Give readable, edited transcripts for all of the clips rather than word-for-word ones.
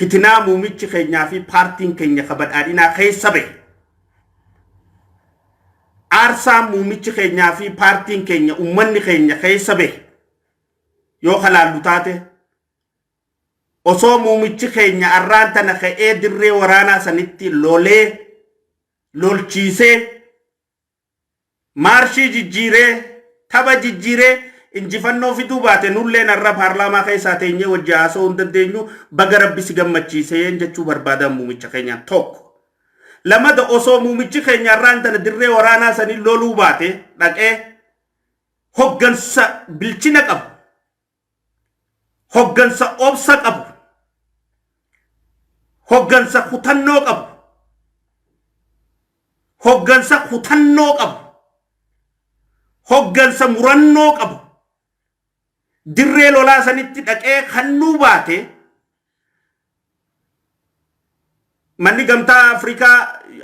fitinaa muumichi keenyaa fi paartiin keenya kabadhaadhinaa keessa bahe aarsaa muumichi keenyaa fi paartiin keenya ummanni keenya keessa bahe yoo halaallu taate osoo muumichi keenya arraan tana ka'ee dirree waraanaa sanitti lolee lolchiisee maarshii jijjiiree tapha jijjiiree injifannoo fiduu baate nulleen arra paarlaamaa keessaa teenyee wajji haasa'uu hin dandeenyu baga rabbi si gammachiisee jechuu barbaadan muumicha keenyaan tokko. Lamada osoo muumichi keenya arraan tana dirree waraanaa sanii loluu baate dhaqee hoggansa bilchina qabu, hoggansa obsa qabu, hoggansa kutannoo qabu, hoggansa kutannoo qabu, hoggansa murannoo qabu dirree lolaa sanitti dhaqee kannuu baate manni gamtaa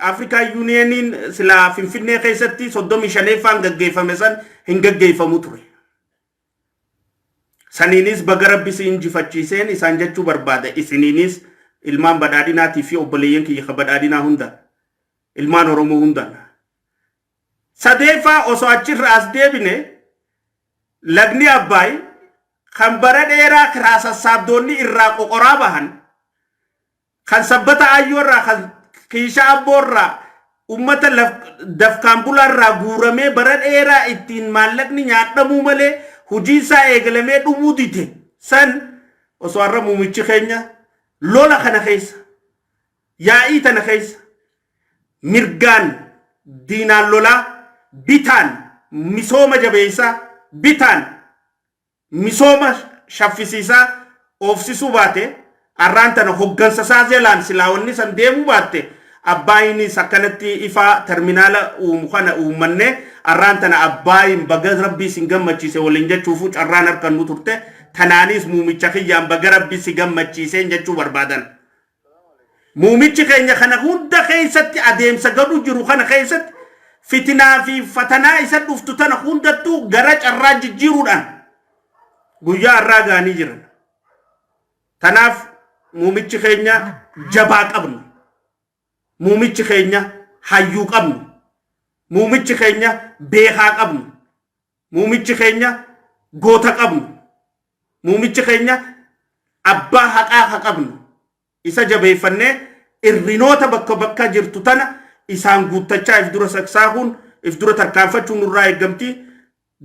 Afrikaa Yuuniyeeniin silaa Finfinnee keessatti 35ffaan gaggeeffame san hin gaggeeffamu ture. Saniinis baga rabbi si injifachiiseen isaan jechuu barbaada. Isiniinis ilmaan badhaadhinaatii fi obboleeyyan kiyya badhaadhinaa hunda ilmaan Oromoo hundaan. Sadeeffaa osoo achirra as deebine lagni Abbaay kan bara dheeraa karaa sassaabdoonni irraa qoqoraa bahan kan sabbata ayyoorraa kan kiisha abboorraa ummata dafkaan bulaarraa guuramee bara dheeraa ittiin maallaqni nyaadhamuu malee hujii isaa eegalamee dhumuu dite san osoo har'a muumichi keenya lola kana keessa yaa'ii tana keessa mirgaan diinaan lolaa bitaan misooma jabeessaa bitaan misooma shaffisiisaa oofsisuu baate arraan tana hoggansa isaa jalaan silaawonni san deemuu baatte Abbaayinis akkanatti ifaa terminaala uumu kana uummanne arraan tana Abbaayin baga rabbii si gammachiise waliin jechuufu carraan harkan nu turte tanaanis muumicha kiyyaan baga rabbii si gammachiisee jechuu barbaadan. Muumichi keenya kana hunda keessatti adeemsa gadu jiru kana keessatti fitinaa fi fatanaa isa dhuftu tana hundattuu gara carraa jijjiiruudhaan guyyaa har'aa gaanii jiran. Tanaaf muumichi keenya jabaa qabnu, muumichi keenya hayyuu qabnu, muumichi keenya beekaa qabnu, muumichi keenya goota qabnu, muumichi keenya abbaa haqaa qabnu. Isa jabeeffannee irrinoota bakka bakka jirtu tana isaan guuttachaa if dura saksaahuun if dura tarkaanfachuun nurraa eeggamti.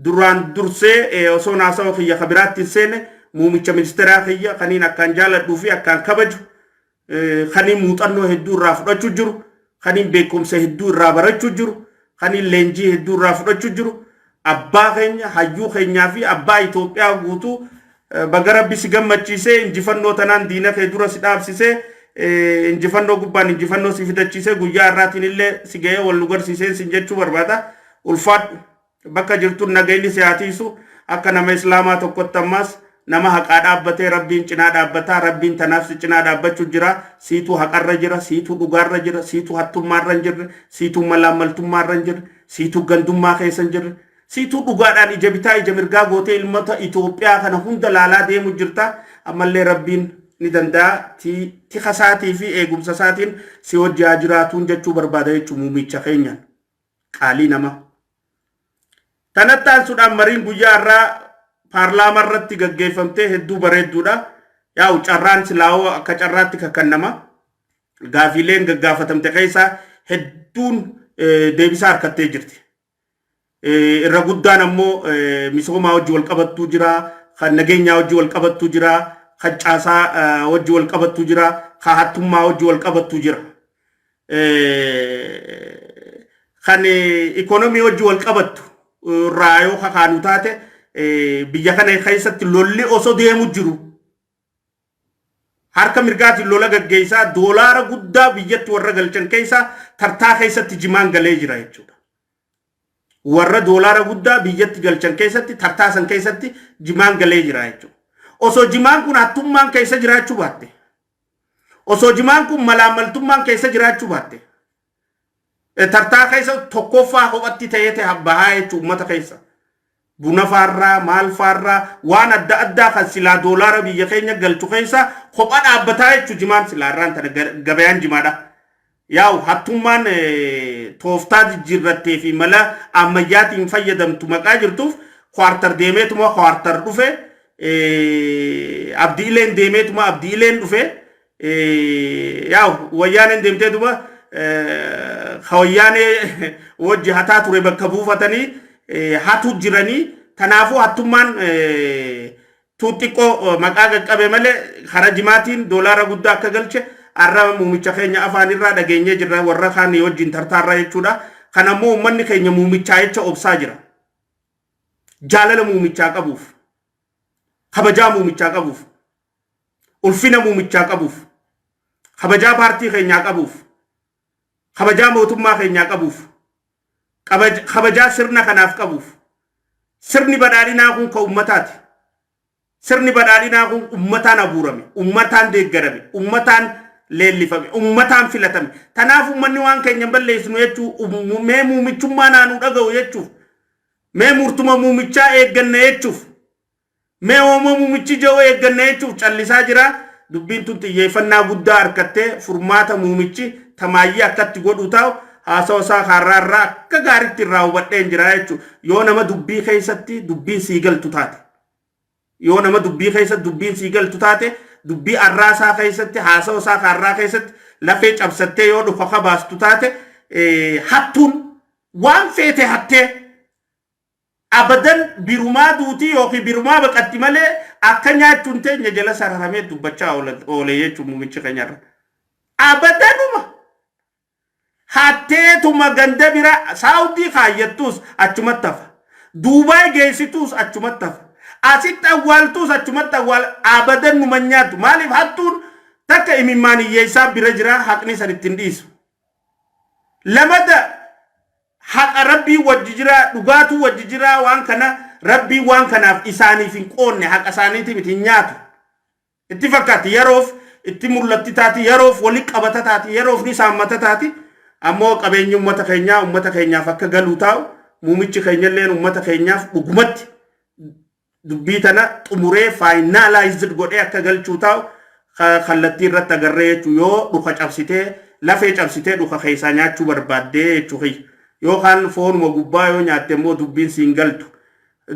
Duraan dursee osoo naasawa kiyya kabiraatti seene muumicha ministeeraa kiyya kaniin akkaan jaaladhuu fi akkaan kabaju kaniin muuxannoo hedduu irraa fudhachuu jiru, kaniin beekumsa hedduu irraa barachuu jiru, kaniin leenjii hedduu irraa fudhachuu jiru abbaa keenya hayyuu keenyaa fi abbaa Itoophiyaa guutuu baga rabbi si gammachiisee injifannoo tanaan diina kee dura si dhaabsisee injifannoo gubbaan injifannoo si fidachiisee guyyaa har'aatiin illee si ga'ee wal nu garsiisee sin jechuu barbaada. Ulfaadhu bakka jirtuun nageenyi si haatiisu akka nama islaamaa tokkotti ammas nama haqaa dhaabbatee rabbiin cinaa dhaabbataa rabbiin tanaaf si cinaa dhaabbachuu jira. Siituu haqarra jira, siituu dhugaarra jira, siituu hattummaarra hin jirre, siituu malaammaltummaarra hin jirre, siituu gandummaa keessa hin jirre, siituu dhugaadhaan ija bitaa ija mirgaa gootee ilmoota Itoophiyaa kana hunda laalaa deemu jirta. Ammallee rabbiin ni danda'a tikasaatii fi eegumsa isaatiin si wajjaa jiraatuun jechuu barbaada jechuu muumicha keenyaan qaalii nama. Tanattaan sudhaan mariin guyyaa irraa paarlaamaa irratti gaggeeffamtee hedduu bareedduudha. Yaa'u carraan silaawoo akka carraatti kakkannama. Gaafiileen gaggaafatamte keessaa hedduun deebisaa harkattee jirti. Irra guddaan ammoo misoomaa wajji wal qabattuu jira, kan nageenyaa wajji wal qabattuu jira, kan caasaa wajji wal qabattuu jira, kan hattummaa wajji wal qabattuu jira. Kan ikonomii wajji wal qabattu raayoo kakaanu taate biyya kana keessatti lolli osoo deemu jiru harka mirgaatiin lola gaggeessaa doolaara guddaa biyyatti warra galchan keessaa tartaa keessatti jimaan galee jira jechuudha. Warra doolaara guddaa biyyatti galchan keessatti tartaa san keessatti jimaan galee jira jechuudha. Osoo jimaan kun hattummaan keessa jiraachuu baatte, osoo jimaan kun malaamaltummaan keessa jiraachuu baatte, tartaa keessa tokkoffaa kophatti ta'ee bahaa jechuudha uummata keessa. buna faarraa maal faarraa waan adda addaa kan silaa doolaara biyya keenya galchu keessa kophaa dhaabbataa jechuun jimaan silaarraan tana gabayaan jimaadha. Yaa'u hattummaan tooftaa jijjiirrattee fi mala ammayyaatiin fayyadamtu maqaa jirtuuf kwartar deemeetuma kwartar dhufe abdiileen deemeetuma abdiileen dhufe yaa'u wayyaaneen deemteetuma khawayyaanee wajji hataa ture bakka buufatanii hatu jiranii tanaafu hattummaan tuuxiqqoo maqaa qaqqabe malee hara jimaatiin doolaara guddaa akka galche arra muumicha keenya afaan irraa dhageenyee jirra warra kaan wajjin tartaarraa jechuudha. Kanammoo uummanni keenya muumichaa jecha obsaa jira. Jaalala muumichaa qabuuf, kabajaa muumichaa qabuuf, ulfina muumichaa qabuuf, kabajaa paartii keenyaa qabuuf, kabajaa mootummaa keenyaa qabuuf, kabajaa sirna kanaaf qabuuf. Sirni badhaadhinaa kun ka ummataati. Sirni badhaadhinaa kun ummataan abuurame, ummataan deeggarame, ummataan leellifame, ummataan filatame. Tanaaf ummanni waan keenya balleessinu jechuuf mee muumichummaa naanuu dhaga'u jechuuf mee murtuma muumichaa eegganna jechuuf mee hooma muumichi jiru eegganna jechuuf callisaa jira. Dubbiin tun xiyyeeffannaa guddaa harkattee furmaata muumichi tamaayyii akkatti godhu ta'u haasawaa isaa har'aarraa akka gaariitti irraa hubadheen jira jechuudha. Yoo nama dubbii keessatti dubbiin sii galtu taate, yoo nama dubbii keessatti dubbiin sii galtu taate, dubbii arraasaa keessatti haasawaa isaa har'aa keessatti lafee cabsattee yoo dhufa kabaastu taate hattuun waan feete hattee abadan birumaa duutii yookiin birumaa baqatti malee akka nyaachuun teenya jala sararamee dubbachaa oolee jechuun muumichi keenyarra. Abadanuma hatteetuma ganda bira saawudii kaayyattuus achumatti hafa. Duubaay geessituus achumatti hafa. Asitti awwaaltuus achumatti awwaala. Abadan numa nyaatu. Maaliif hattuun takka imimmaan hiyyeessaa bira jira haqni san ittiin dhiisu. Lamada haqa rabbii wajji jira dhugaatu wajji jira waan kana rabbii waan kanaaf isaaniif hin qoonne haqa isaaniitiif ittiin nyaatu. Itti fakkaatti yeroof itti mul'atti taati yeroof wali qabata taati yeroof ni saammata taati. Ammoo qabeenyi ummata keenyaaf akka galuu taa'u muumichi keenyalleen ummata keenyaaf dhugumatti dubbii tana xumuree faayinaalaayizd godhee akka galchuu taa'u kallattii irratti agarree jechuu yoo dhuka cabsitee lafee cabsitee dhuka keessaa nyaachuu barbaaddee jechuudha. Yookaan foonuma gubbaa yoo nyaatte immoo dubbiin siin galtu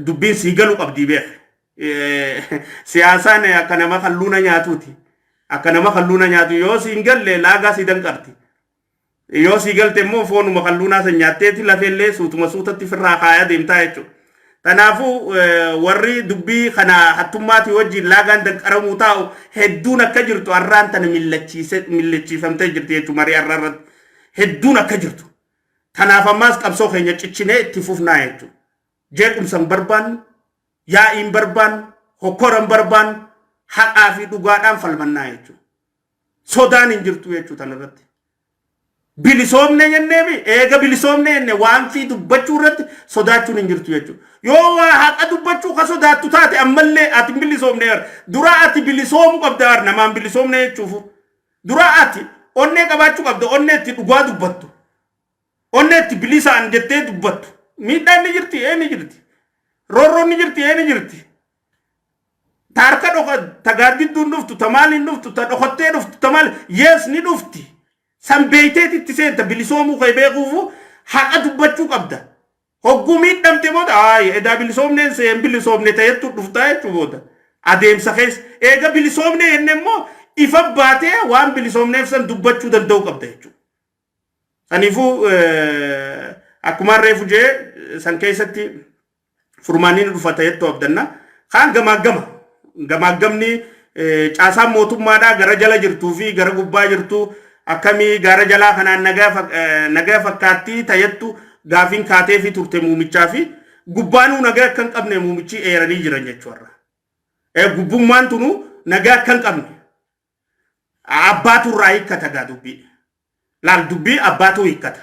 dubbiin sii galu qabdii beek. Siyaasaan akka nama kalluuna nyaatuuti. Akka nama kalluuna nyaatu yoo siin galle laagaa sii danqarti. Yoo sii galte immoo foonuma kalluunaa san nyaatteeti lafeellee suutuma suutatti firraa kaayaa deemtaa jechuudha. Kanaafuu warri dubbii kana hattummaatii wajjin laagaan danqaramuu taa'u hedduun akka jirtu arraan tana millachiifamtee jirti jechuudha. Marii arraarratti hedduun akka jirtu. Kanaaf ammaas qabsoo keenya ciccinee itti fufnaa jechuudha. Jeequmsan barbaannu, yaa'iin barbaannu, hokkoran barbaannu, haqaa fi dhugaadhaan falmannaa jechuudha. Sodaan hin jirtu jechuudha tanarratti. Bilisoomne jenneemi eega bilisoomne jenne waan fi dubbachuu irratti sodaachuun hin jirtu jechuudha. Yoo haqa dubbachuu ka sodaattu taate ammallee ati bilisoomne dura ati bilisoomu qabda namaan bilisoomne jechuufu. Dura ati onnee qabaachuu qabda onnee itti dhugaa dubbattu. Onnee itti bilisaan jettee dubbattu. Miidhaan ni jirti ni jirti. Roorroon ni jirti ni jirti. Taarka dhoka tagaaddidduun dhuftu tamaaliin dhuftu ta dhokottee dhuftu tamaali yees ni dhufti. San beeyteetitti seenta bilisoomuu kee beekuufu haqa dubbachuu qabda. Hogguu miidhamte booda edaa bilisoomneen seen bilisoomne ta'ettu dhuftaa jechuu booda. Adeemsa keessa eega bilisoomne jenne immoo ifa baatee waan bilisoomneef san dubbachuu danda'uu qabda jechuudha. Kanaafuu akkuma reefu jee san keessatti furmaanni dhufa ta'ettu abdanna. Kaan gamaagamni caasaan mootummaadhaa gara jala jirtuu fi gara gubbaa jirtuu akkamii gara jalaa kanaan nagaa fakkaattii ta'ettu gaafiin kaatee fi turte muumichaa fi gubbaanuu nagaa akka hin qabne muumichi eeranii jiran jechuudha. Gubbummaan tunu nagaa akka hin qabne abbaatu irraa hiikkata gaa dubbii. Laal dubbii abbaatu hiikkata.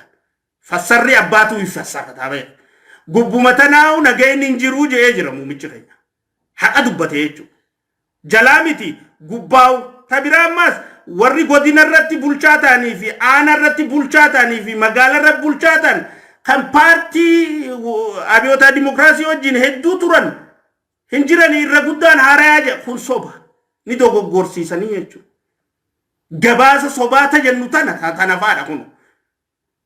Fassarri abbaatu hiiffassaafata ba'e. Gubbuma tanaa'u nagaa inni hin jiruu jedhee jira muumichi keenya. Haqa dubbate jechuudha. Jalaa miti gubbaa'u tabiraa ammaas warri godina irratti bulchaa ta'anii fi aana irratti bulchaa ta'anii fi magaala irratti bulchaa ta'an kan partii abiyoota dimokiraasii wajjin hedduu turan hin jiran irra guddaan haaraa jedha kun soba ni dogoggorsiisanii jechuudha. Gabaasa sobaata jennu tana faadha kun.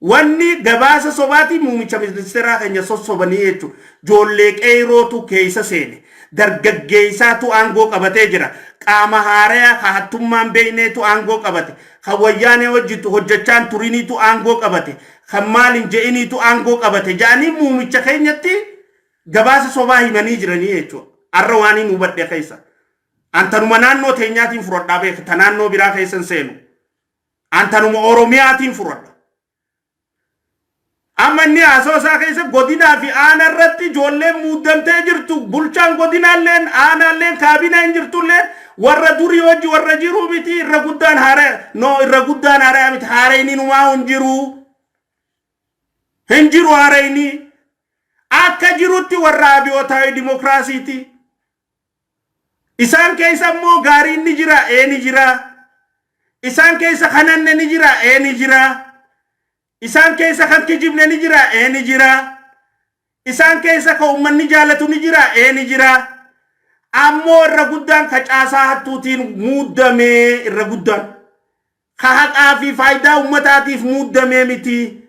Wanni gabaasa sobaati muumicha ministeeraa keenya sossobanii jechuudha. Joollee qeerootu keessa seene. Dargaggeessaatu aangoo qabatee jira. Qaama haaraa hattummaan beeyneetu aangoo qabate. Kan wayyaanee hojjetu hojjechaan turiniitu aangoo qabate. Kan maalin je'iniitu aangoo qabate. Ja'anii muumicha keenyatti gabaasa sobaa himanii jiranii jechuudha. Arra waan hin hubadhe keessa. Antanuma naannoo teenyaatiin furadhaa beekta naannoo biraa keessan seenu. Antanuma Oromiyaatiin furadha. Amma inni asoosaa keessa godinaa fi aanaa irratti ijoolleen muudamtee jirtu. Bulchaan godinaalleen aanaalleen kaabinaa hin jirtulleen warra durii hojii warra jiru miti irra guddaan haaraa no irra guddaan haaraa miti haarayni numaa hin jiru. Hin jiru haarayni akka jirutti warra abiyoota dimokiraasiiti. Isaan keessa immoo gaariin ni jira ni jira. Isaan keessa kananne ni jira ni jira. Isaan keessa kan kijibne ni jira ni jira. Isaan keessa kan uummanni jaalatu ni jira ni jira. Ammoo irra guddaan ka caasaa hattuutiin muudamee irra guddaan ka haqaa fi faayidaa uummataatiif muudamee miti.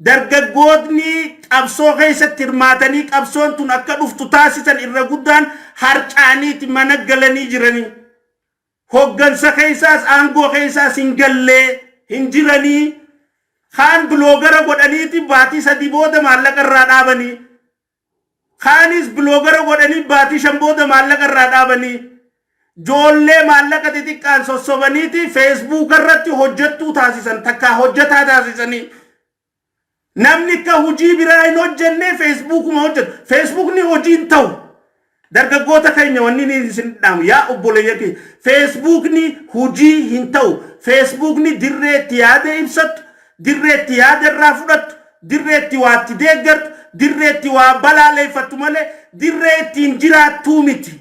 Dargaggootni qabsoo keessatti hirmaatanii qabsoon tun akka dhuftu taasisan irra guddaan harcaaniiti mana galanii jiranii. Hoggansa keessaas aangoo keessaas hin gallee hin jiranii. Kaan biloogara godhaniiti baatii 3 booda maallaqa irraa dhaabanii. Kaanis biloogara godhanii baatii 5 booda maallaqa irraa dhaabanii. Joollee maallaqa xixiqqaan sossobaniiti Facebook irratti hojjettuu taasisan takka hojjetaa taasisanii. Namni ka hojii biraa hin hojjenne Facebookuma hojjetu. Facebookni hojiin ta'u. Dargaggoota keenya wanni ni isin dhaamu yaa obboleeyyan keenya. Facebookni hojii hin ta'u. Facebookni dirree itti yaada ibsatu, dirree itti yaada irraa fudhatu, dirree itti waa itti deeggartu, dirree itti waa balaaleeffattu malee dirree ittiin jiraattuu miti.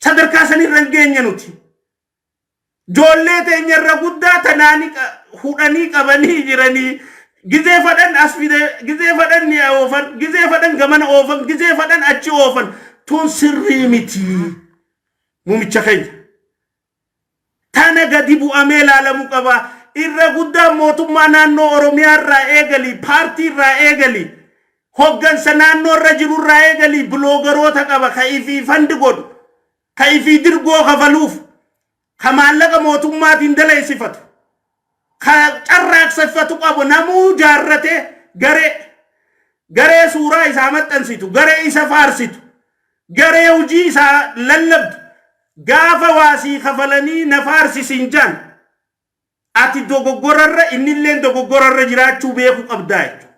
Sadarkaa sanirra hin geenye nuti. Joollee teenya irra guddaa tanaanii hudhanii qabanii jiranii. Gizee fadhan as fide, gizee fadhan ni oofan, gizee fadhan gamana oofan, gizee fadhan achi oofan. Tun sirrii miti. Muumicha keenya. Tana gadi bu'amee ilaalamu qaba. Irra guddaa mootummaa naannoo Oromiyaa irraa eegali, paartii irraa eegali. Hoggansa naannoo irra jiru irraa eegali biloogaroota qaba ka ifii fandi godhu, ka ifii dirgoo kafaluuf, ka maallaqa mootummaatiin daleessifatu. Ka carraaqseffatu qabu namuu jaarrate garee suuraa isaa maxxansitu, garee isa faarsitu, garee hojii isaa lallabdu. Gaafa waasii kafalanii na faarsisiin jaan ati dogoggorarra innilleen dogoggorarra jiraachuu beeku qabdaa jechuudha.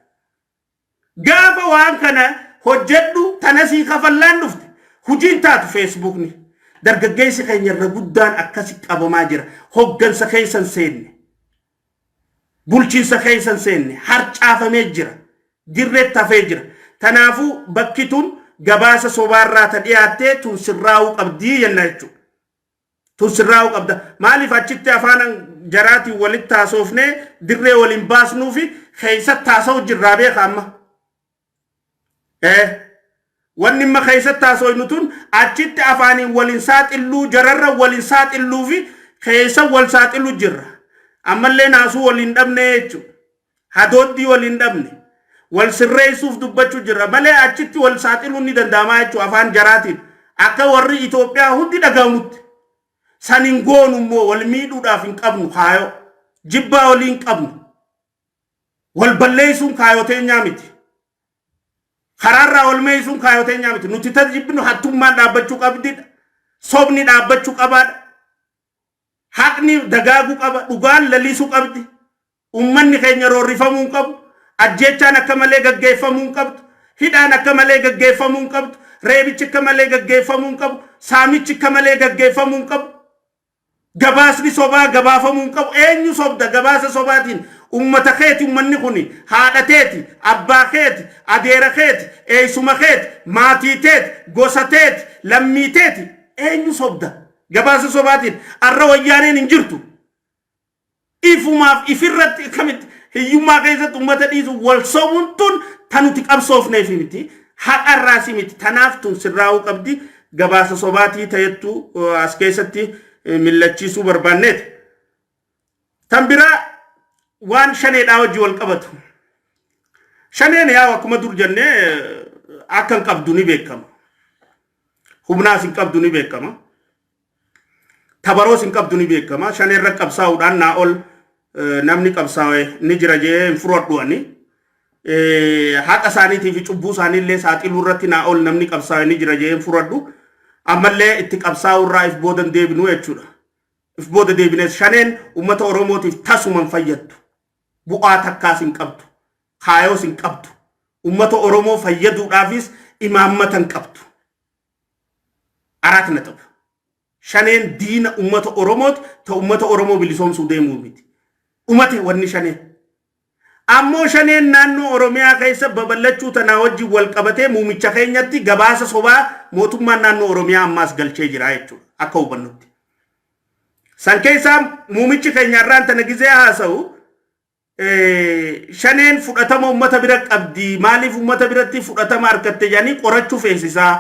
Gaafa waan kana hojjedhu tanasii kafallaan dhufte hojiin taatu Facebookni. Dargaggeessi keenya irra guddaan akkasi qabamaa jira. Hoggansa keessan seenne. Bulchiinsa keessan seenne harcaafamee jira. Dirreetti hafee jira. Tanaafuu bakki tun gabaasa sobaarraa ta dhiyaattee tun sirraa'uu qabdii jenna jechuudha. Tun sirraa'uu qabda. Maaliif achitti afaan jaraatiin walitti haasoofnee dirree waliin baasnuu fi keessatti haasa'u jirraa beeka amma. Wanni imma keessatti haasa'u tun achitti afaaniin waliin saaxilluu jararra waliin saaxilluu fi keessa wal saaxilluu jirra. Ammallee naasuu waliin dhabne jechuudha. Hadooddii waliin dhabne. Wal sirreessuuf dubbachuu jirra malee achitti wal saaxiluun ni danda'ama jechuudha afaan jaraatiin. Akka warri Itoophiyaa hundi dhagahamutti. Sanin goonu immoo wal miidhuudhaaf hin qabnu kaayoo. Jibbaa waliin qabnu. Wal balleessuun kaayoo teenyaa miti. Karaarraa wal meessuun kaayoo teenyaa miti. Nuti tajaajibnu hattummaan dhaabbachuu qabdidha. Sobni dhaabbachuu qabaadha. Haqni dagaaguu qaba. Dhugaan lalisuu qabdi. Uummanni keenya roorrifamuu hin qabu. Ajjechaan akka malee gaggeeffamuu hin qabdu. Hidhaan akka malee gaggeeffamuu hin qabdu. Reebichi akka malee gaggeeffamuu hin qabu. Saamichi akka malee gaggeeffamuu hin qabu. Gabaasni sobaa gabaafamuu hin qabu. Eenyu sobda gabaasa sobaatiin? Ummata keeti ummanni kuni haadha teeti, abbaa keeti, adeera keeti, eessuma keeti, maatii teeti, gosa teeti, lammii teeti. Eenyu sobda gabaasa sobaatiin? Arra wayyaaneen hin jirtu. Ifumaaf ifirratti akkamitti hiyyummaa keessatti uummata dhiisu wal sobuun tun tanuti qabsoofneef miti haqa irraasi miti tanaaf tun sirraa'uu qabdi gabaasa sobaatii ta'ettu as keessatti millachiisuu barbaanneeti. Tan biraa waan shaneedhaa wajji wal qabatu. Shaneen yaa akkuma dur jennee akkan qabdu ni beekama. Humnaas hin qabdu ni beekama. Tabaroos hin qabdu ni beekama. Shaneerra qabsaa'uudhaan naa ol namni qabsaa'e ni jira jee hin fudhadhuani. Haqa isaaniitii fi cubbuu isaaniillee saaxiluu irratti naa ol namni qabsaa'e ni jira jee hin fudhadhu. Ammallee itti qabsaa'u irraa if booda deebinu jechuudha. If booda deebines shaneen uummata Oromootiif tasuman fayyaddu. Bu'aa takkaas hin qabdu. Kaayoos hin qabdu. Uummata Oromoo fayyaduudhaafis imaammata hin qabdu. Araat naqaba. Shaneen diina uummata Oromooti ta uummata Oromoo bilisoomsuu deemuu miti. Ummate wanni shaneen. Ammoo shaneen naannoo Oromiyaa keessa babal'achuu tanaa wajji wal qabatee muumicha keenyatti gabaasa sobaa mootummaan naannoo Oromiyaa ammaas galchee jira jechuudha. Akka hubannutti. San keessaa muumichi keenya irraan tana gizee haasa'u shaneen fudhatama ummata bira qabdi maaliif ummata biratti fudhatama argatte jedhanii qorachuu feesisaa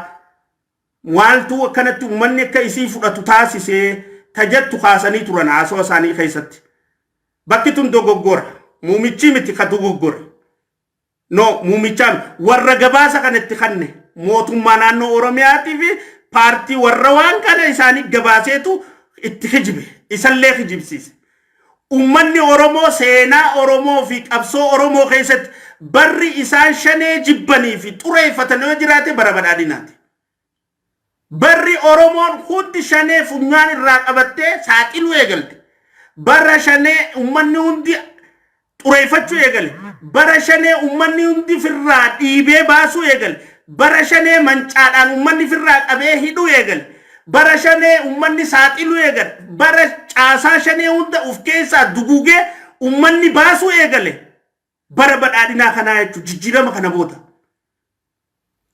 waaltu akkanatti ummanni akka isii fudhatu taasisee tajattu kaasanii turan haasoo isaanii keessatti bakki tun dogoggora muumichi miti ka dogoggora no muumichaan warra gabaasa kanatti kanne mootummaa naannoo Oromiyaatii fi paartii warra waan kana isaanii gabaaseetu itti hijibe isallee hijibsiise. Ummanni Oromoo seenaa Oromoo fi qabsoo Oromoo keessatti barri isaan shanee jibbanii fi xureeffatanii jiraate bara badhaadhinaati. Barri Oromoon hundi shanee funyaan irraa qabattee saaxiluu eegalte. Bara shanee ummanni hundi xureeffachuu eegale. Bara shanee ummanni hundi firraa dhiibee baasuu eegale. Bara shanee mancaadhaan ummanni firraa qabee hidhuu eegale. Bara shanee ummanni saaxiluu eegale. Bara caasaa shanee hunda uf keessaa dugugee ummanni baasuu eegale. Bara badhaadhinaa kanaa jechuun jijjiirama kana booda.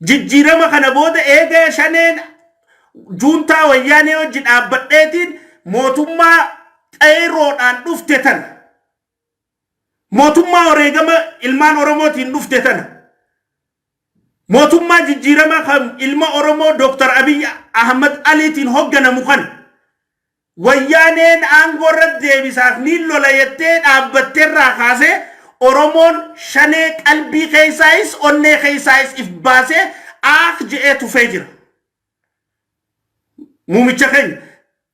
Jijjiirama kana booda eega shaneen juuntaa wayyaanee wajji dhaabbadheetiin mootummaa xeeroodhaan dhufte tana. Mootummaa wareegama ilmaan Oromootiin dhufte tana. Mootummaa jijjiirama kan ilma Oromoo Dr. Abiy Ahmed Aliitiin hoogganamu kan wayyaaneen aangoo irratti deebisaaf ni lola jettee dhaabbatteerraa kaasee Oromoon shanee qalbii keessaayis onnee keessaayis if baasee aak je'ee tufee jira. Muumicha keenya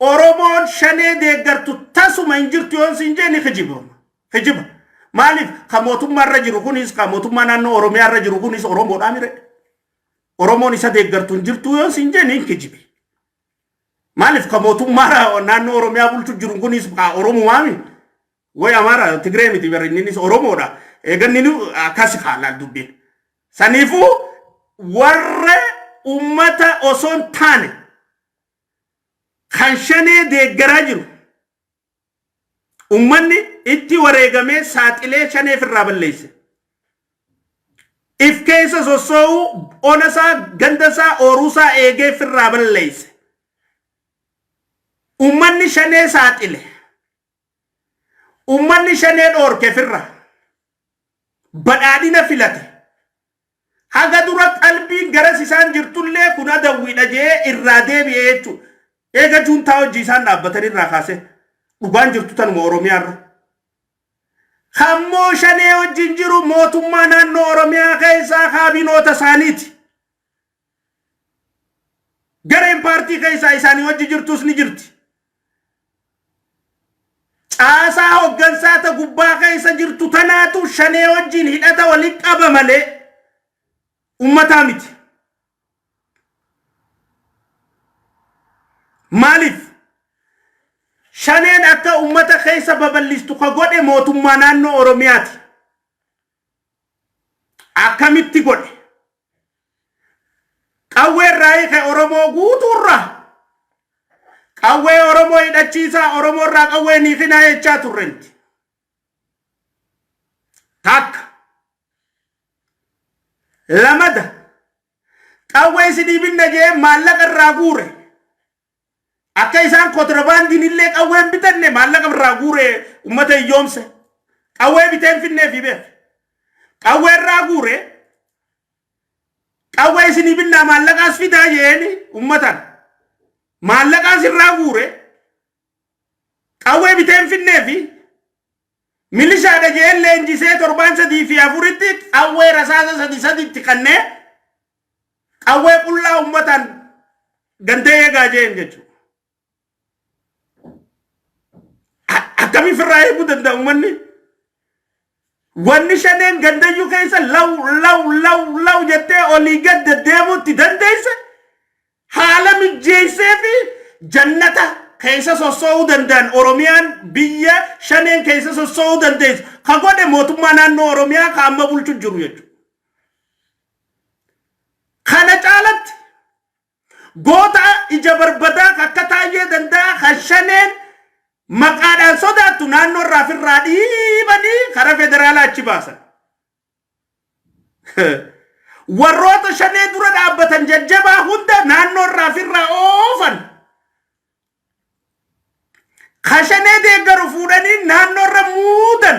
Oromoon shanee deeggartu tasuma hin jirtu yoon siin jee ni hijiba. Maaliif ka mootummaa irra jiru kunis ka mootummaa naannoo Oromiyaa irra jiru kunis Oromoodhaa mire. Oromoon isa deeggartu hin jirtu yoon siin jee ni hijibe. Maaliif ka mootummaa naannoo Oromiyaa bulchu jiru kunis ka Oromumaa miti. Way Amara Tigray miti bara innis Oromoodha. Eeganni akkas haalaan dubbiin. Saniifuu warra ummata osoon taane kan shanee deeggaraa jiru. Ummanni itti wareegamee saaxilee shanee firraa balleesse. If keessa sossoo'u onasaa gandasaa ooruusaa eegee firraa balleesse. Ummanni shanee saaxile. Ummanni shanee dhoorke firraa. Badhaadhina filate. Haga dura qalbiin garas isaan jirtullee kun adawwiidha jee irraa deebi'ee jechuudha. Eega juuntaa hojii isaan dhaabbatanii irraa kaase dhugaan jirtu tanuma Oromiyaarra. Hammoo shanee wajjin jiru mootummaa naannoo Oromiyaa keessaa kaabinoota isaaniiti. Gareen paartii keessaa isaanii wajji jirtus ni jirti. Caasaa hoggansaa ta gubbaa keessa jirtu tanaatu shanee wajjin hidhata waliin qaba malee ummataa miti. Maaliif shaneen akka ummata keessa babal'istu ka godhe mootummaa naannoo Oromiyaati. Akkamitti godhe? Qawwee raayii ka Oromoo guutuurra. Qawwee Oromoo hidhachiisaa Oromoo irraa qawwee ni finaa jechaa turrenti. Takka. Lamada. Qawwee sidiibinna jee maallaqa irraa guure. Akka isaan kontrabaandiin illee qawween bitanne maallaqa irraa guure ummata hiyyoomse. qawwee biteen finnee fi beek qawwee irraa guure qawwee isinii binnaa maallaqaas fidaa jeeni ummatan maallaqaas irraa guure qawwee biteen finnee fi milishaadha jeen leenjisee 7 fi 4tti qawwee rasaasa 3 kannee qawwee qullaa ummatan gandee eegaa jeen jechuudha. Akkami firraa eeguu danda'u uummanni? Wanni shaneen gandayyuu keessa law jettee olii gad deddeemuutti dandeesse haala mijeessee fi jannata keessa sossoo'uu danda'an Oromiyaan biyya shaneen keessa sossoo'uu dandeessu kan godhe mootummaa naannoo Oromiyaa kan amma bulchu jiru jechuudha. Kana caalatti goota ija barbadaa akka taayee danda'a kan shaneen maqaadhaan sodaattu naannoo irraa firraa dhiibanii karaa federaalaa achi baasan. Warroota shanee dura dhaabbatan jajjabaa hunda naannoo irraa firraa oofan. Kan shanee deeggaru fuudhanii naannoo irra muudan.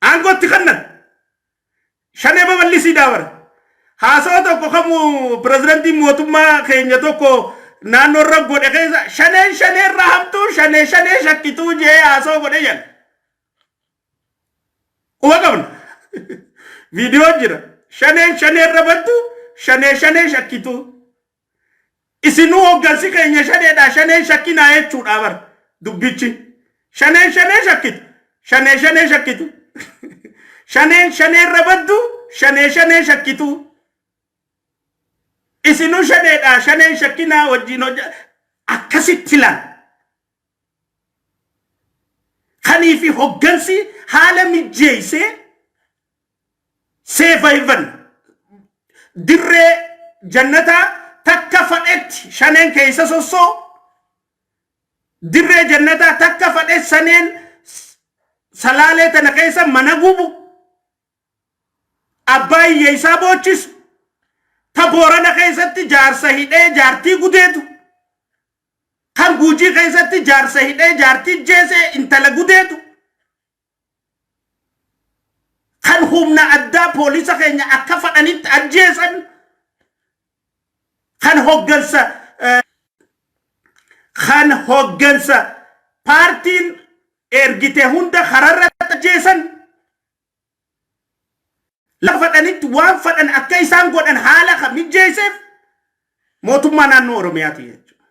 Aangootti kannan. Shanee babal'isii daabara. Haasawaa tokko kamu pirezidantiin mootummaa keenya tokko naannoo irra godhe keessa shanee irraa hamtuu shanee shakkituu jee haasawaa godhe jedha. Quba qabna. Viidiyoo jira. Shanee irra battu shanee shakkituu. Isinuu hoggansi keenya shaneedha shanee shakkinaa jechuudha bara dubbichi. Shanee shakkitu. Shanee shakkitu. Shanee irra battu shanee shakkituu. Isinu shaneedha shaneen shakkinaa wajjin hojja akkasitti lan kanii fi hoggansi haala mijeessee seefayvan dirree jannataa takka fadhetti shaneen keessa sossoo dirree jannataa takka fadhetti saneen salaalee tana keessa mana gubu abbaa hiyyeessaa boochisu ta Boorana keessatti jaarsa hidhee jaartii gudeetu kan Guujii keessatti jaarsa hidhee jaartii jeesee intala gudeetu kan humna addaa poolisa keenya akka fadhanitti ajjeesan kan hoggansa paartiin ergite hunda kararratti ajjeesan la fadhanitti waan fadhan akka isaan godhan haala kan mijeesseef mootummaa naannoo Oromiyaati jechuudha.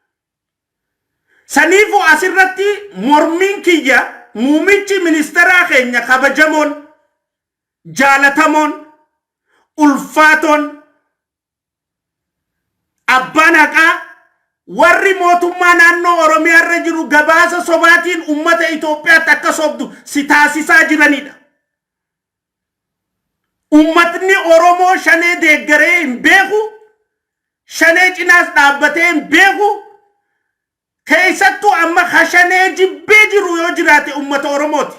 Saniifuu asirratti mormiin kiyya muumichi ministeeraa keenya kabajamoon jaalatamoon ulfaatoon abbaan haqaa warri mootummaa naannoo Oromiyaa irra jiru gabaasa sobaatiin ummata Itoophiyaatti akka sobdu si taasisaa jiranidha. Ummatni Oromoo shanee deeggaree hin beeku shanee cinaas dhaabbatee hin beeku keessattuu amma shanee jibbee jiru yoo jiraate ummata Oromooti.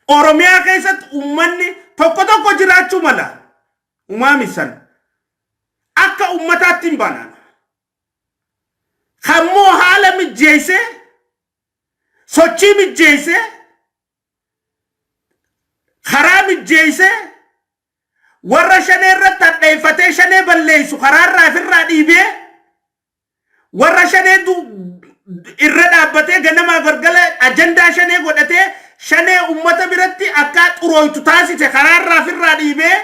Oromiyaa keessatti ummanni tokko jiraachuu mala umaamisan akka ummataatti hin baanaan kammoo haala mijeessee sochii mijeessee karaa mijeessee warra shanee irratti hadheeffatee shanee balleessu karaarraa ofirraa dhiibee warra shanee irra dhaabbatee ganamaa gargala ajandaa shanee godhatee shanee ummata biratti akka xurooytu taasise karaarraa ofirraa dhiibee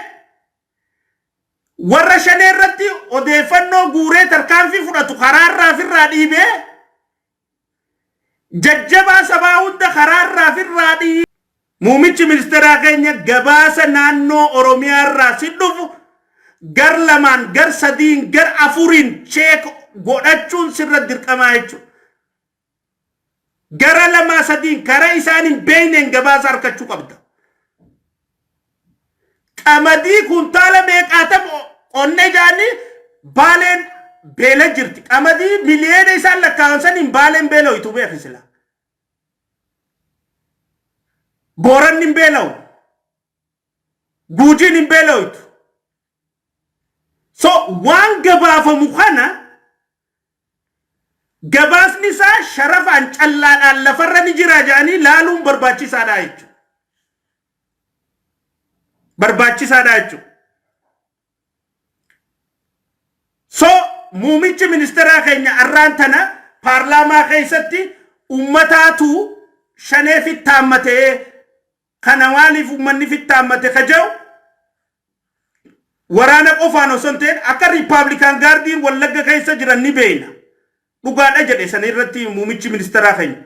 warra shanee irratti odeeffannoo guuree tarkaanfii fudhatu karaarraa ofirraa dhiibee jajjabaa sabaa hunda karaarraa ofirraa dhiibee muumichi ministeeraa keenya gabaasa naannoo Oromiyaa irraa si dhufu gar lamaan gar sadiin gar afuriin cheek godhachuun sirra dirqamaa jechuudha. Gara lamaa sadiin karaa isaaniin beeyneen gabaasa harkachuu qabda. Qamadii kuntaala meeqaatamu onnee jaanii baaleen beela jirti. Qamadii miliyoona isaan lakkaa'an saniin baaleen beelooytu beekisila. Booran hin beela'u. Guujiin hin beela'utu. So waan gabaafamu kana gabaasni isaa sharafaan callaadhaan lafarra ni jira jedhanii laaluun barbaachisaadha jechuudha. Barbaachisaadha jechuudha. So muumichi ministeera keenya arraan tana paarlaamaa keessatti ummataatu shanee fittaammatee kana maaliif ummanni fittaammate kaja'u waraana qofaan osoo hin ta'in akka riippaabilikaan gaardiin wallagga keessa jiran ni beeyna. Dhugaadha jedhe sana irratti muumichi ministeera keenya.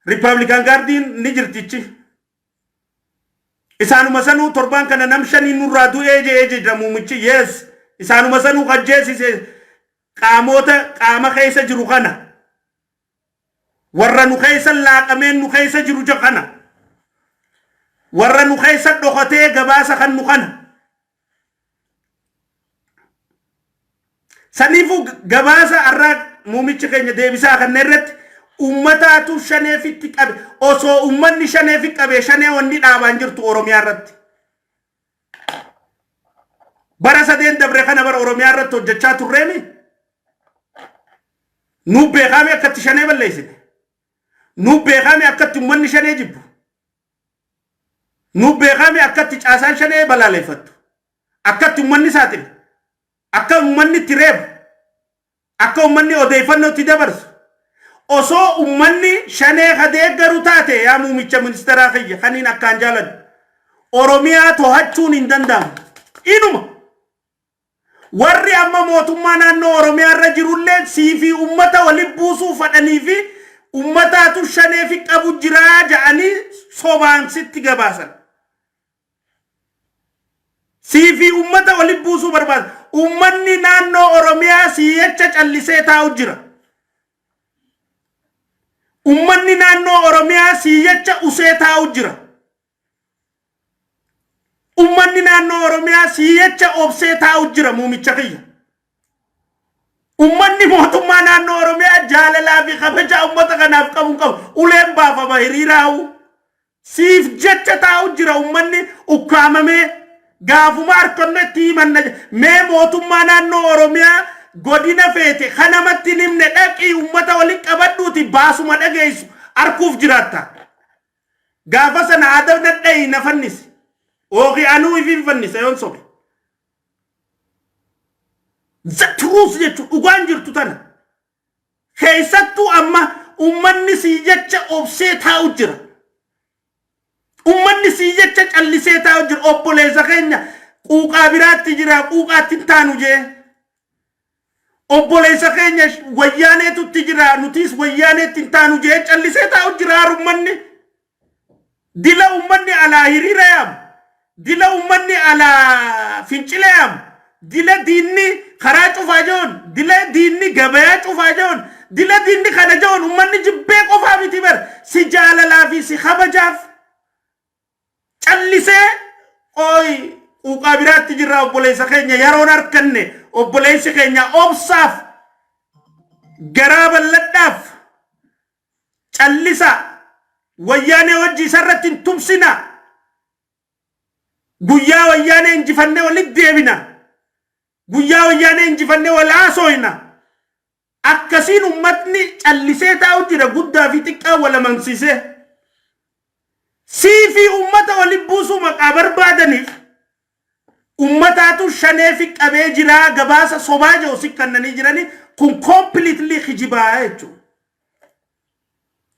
Riippaabilikaan gaardiin ni jirtichi. Isaanuma sanuu torbaan kana nam shanii nurraa du'ee jedha muumichi yes. Isaanuma sanuu qajjeesise qaamota qaama keessa jiru kana. Warra nu keessa laaqameen nu keessa jiru kana. Warra nu keessa dhokatee gabaasa kan nu kana. Saniifu gabaasa arraa muumichi keenya deebisaa kan irratti ummataatu shaneefitti qabe osoo ummanni shaneefi qabe shanee wanni dhaabaan jirtu Oromiyaa irratti. Bara sadeen dabre kana bara Oromiyaa irratti hojjechaa turreemi. Nu beekame akkatti shanee balleessine. Nu beekame akkatti ummanni shanee jibbu. Nu beekame akkatti caasaan shanee balaaleffattu. Akkatti ummanni saaxile. Akka ummanni itti reebu. Akka ummanni odeeffannoo itti dabarsu. Osoo ummanni shanee deeggaru taate yaa muumicha ministeeraa kiyya kaniin akkaan jaaladhu. Oromiyaa to'achuun hin danda'amu. Inuma. Warri amma mootummaa naannoo Oromiyaa irra jirullee siifi ummata waliin buusuu fadhanii fi ummataatu shanee fi qabu jiraa jedhanii sobaan sitti gabaasan. Siifi ummata waliin buusuu barbaada. Ummanni naannoo Oromiyaa siyyacha callisee taa'u jira. Ummanni naannoo Oromiyaa siyyacha usee taa'u jira. Ummanni naannoo Oromiyaa siyyacha obsee taa'u jira muumicha kiyya. Ummanni mootummaa naannoo Oromiyaa jaalalaa fi kabaja ummata kanaaf qabu uleen baafama hiriiraa'u. Siif jecha taa'u jira ummanni ukkaamamee. Gaafuma harkannetti himanna mee mootummaa naannoo Oromiyaa godina feete kanamatti nimne dhaqii ummata waliin qabadhuuti baasuma dhageessu harkuuf jiraatta. Gaafa sana aadaw nadhayi na fannisi. Ooqi anuu ifi fannisa yoon sobe. Zatruus jechuun dhugaan jirtu tana. Keessattuu amma ummanni si jecha obsee taa'u jira. Ummanni si jecha callisee taa'u jira obboleessa keenya quuqaa biraatti jira quuqaatti hin taanu jee. Obboleessa keenya wayyaaneetutti jira nutis wayyaaneetti hin taanu jee callisee taa'u jira ummanni. Dila ummanni alaa hiriira yaamu. Dila ummanni alaa fincile yaamu. Dila diinni karaa cufaa joon. Dila diinni gabayaa cufaa joon. Dila diinni kana joon ummanni jibbee qofaa miti bar si jaalalaa fi si kabajaaf. Callisee oy quuqaa biraatti jirra obboleessa keenya yeroon harkanne obboleessi keenya obsaaf garaa bal'adhaaf callisa wayyaanee wajji isarratti hin tumsina guyyaa wayyaanee injifannee walitti deebina guyyaa wayyaanee injifannee wal haasoyna akkasiin ummatni callisee taa'u jira guddaa fi xiqqaa wal amansiisee. Siifi ummata waliin buusuu maqaa barbaadaniif ummataatu shanee fi qabee jira gabaasa sobaa jiru si kannanii jiranii kun completely kijibaa jechuudha.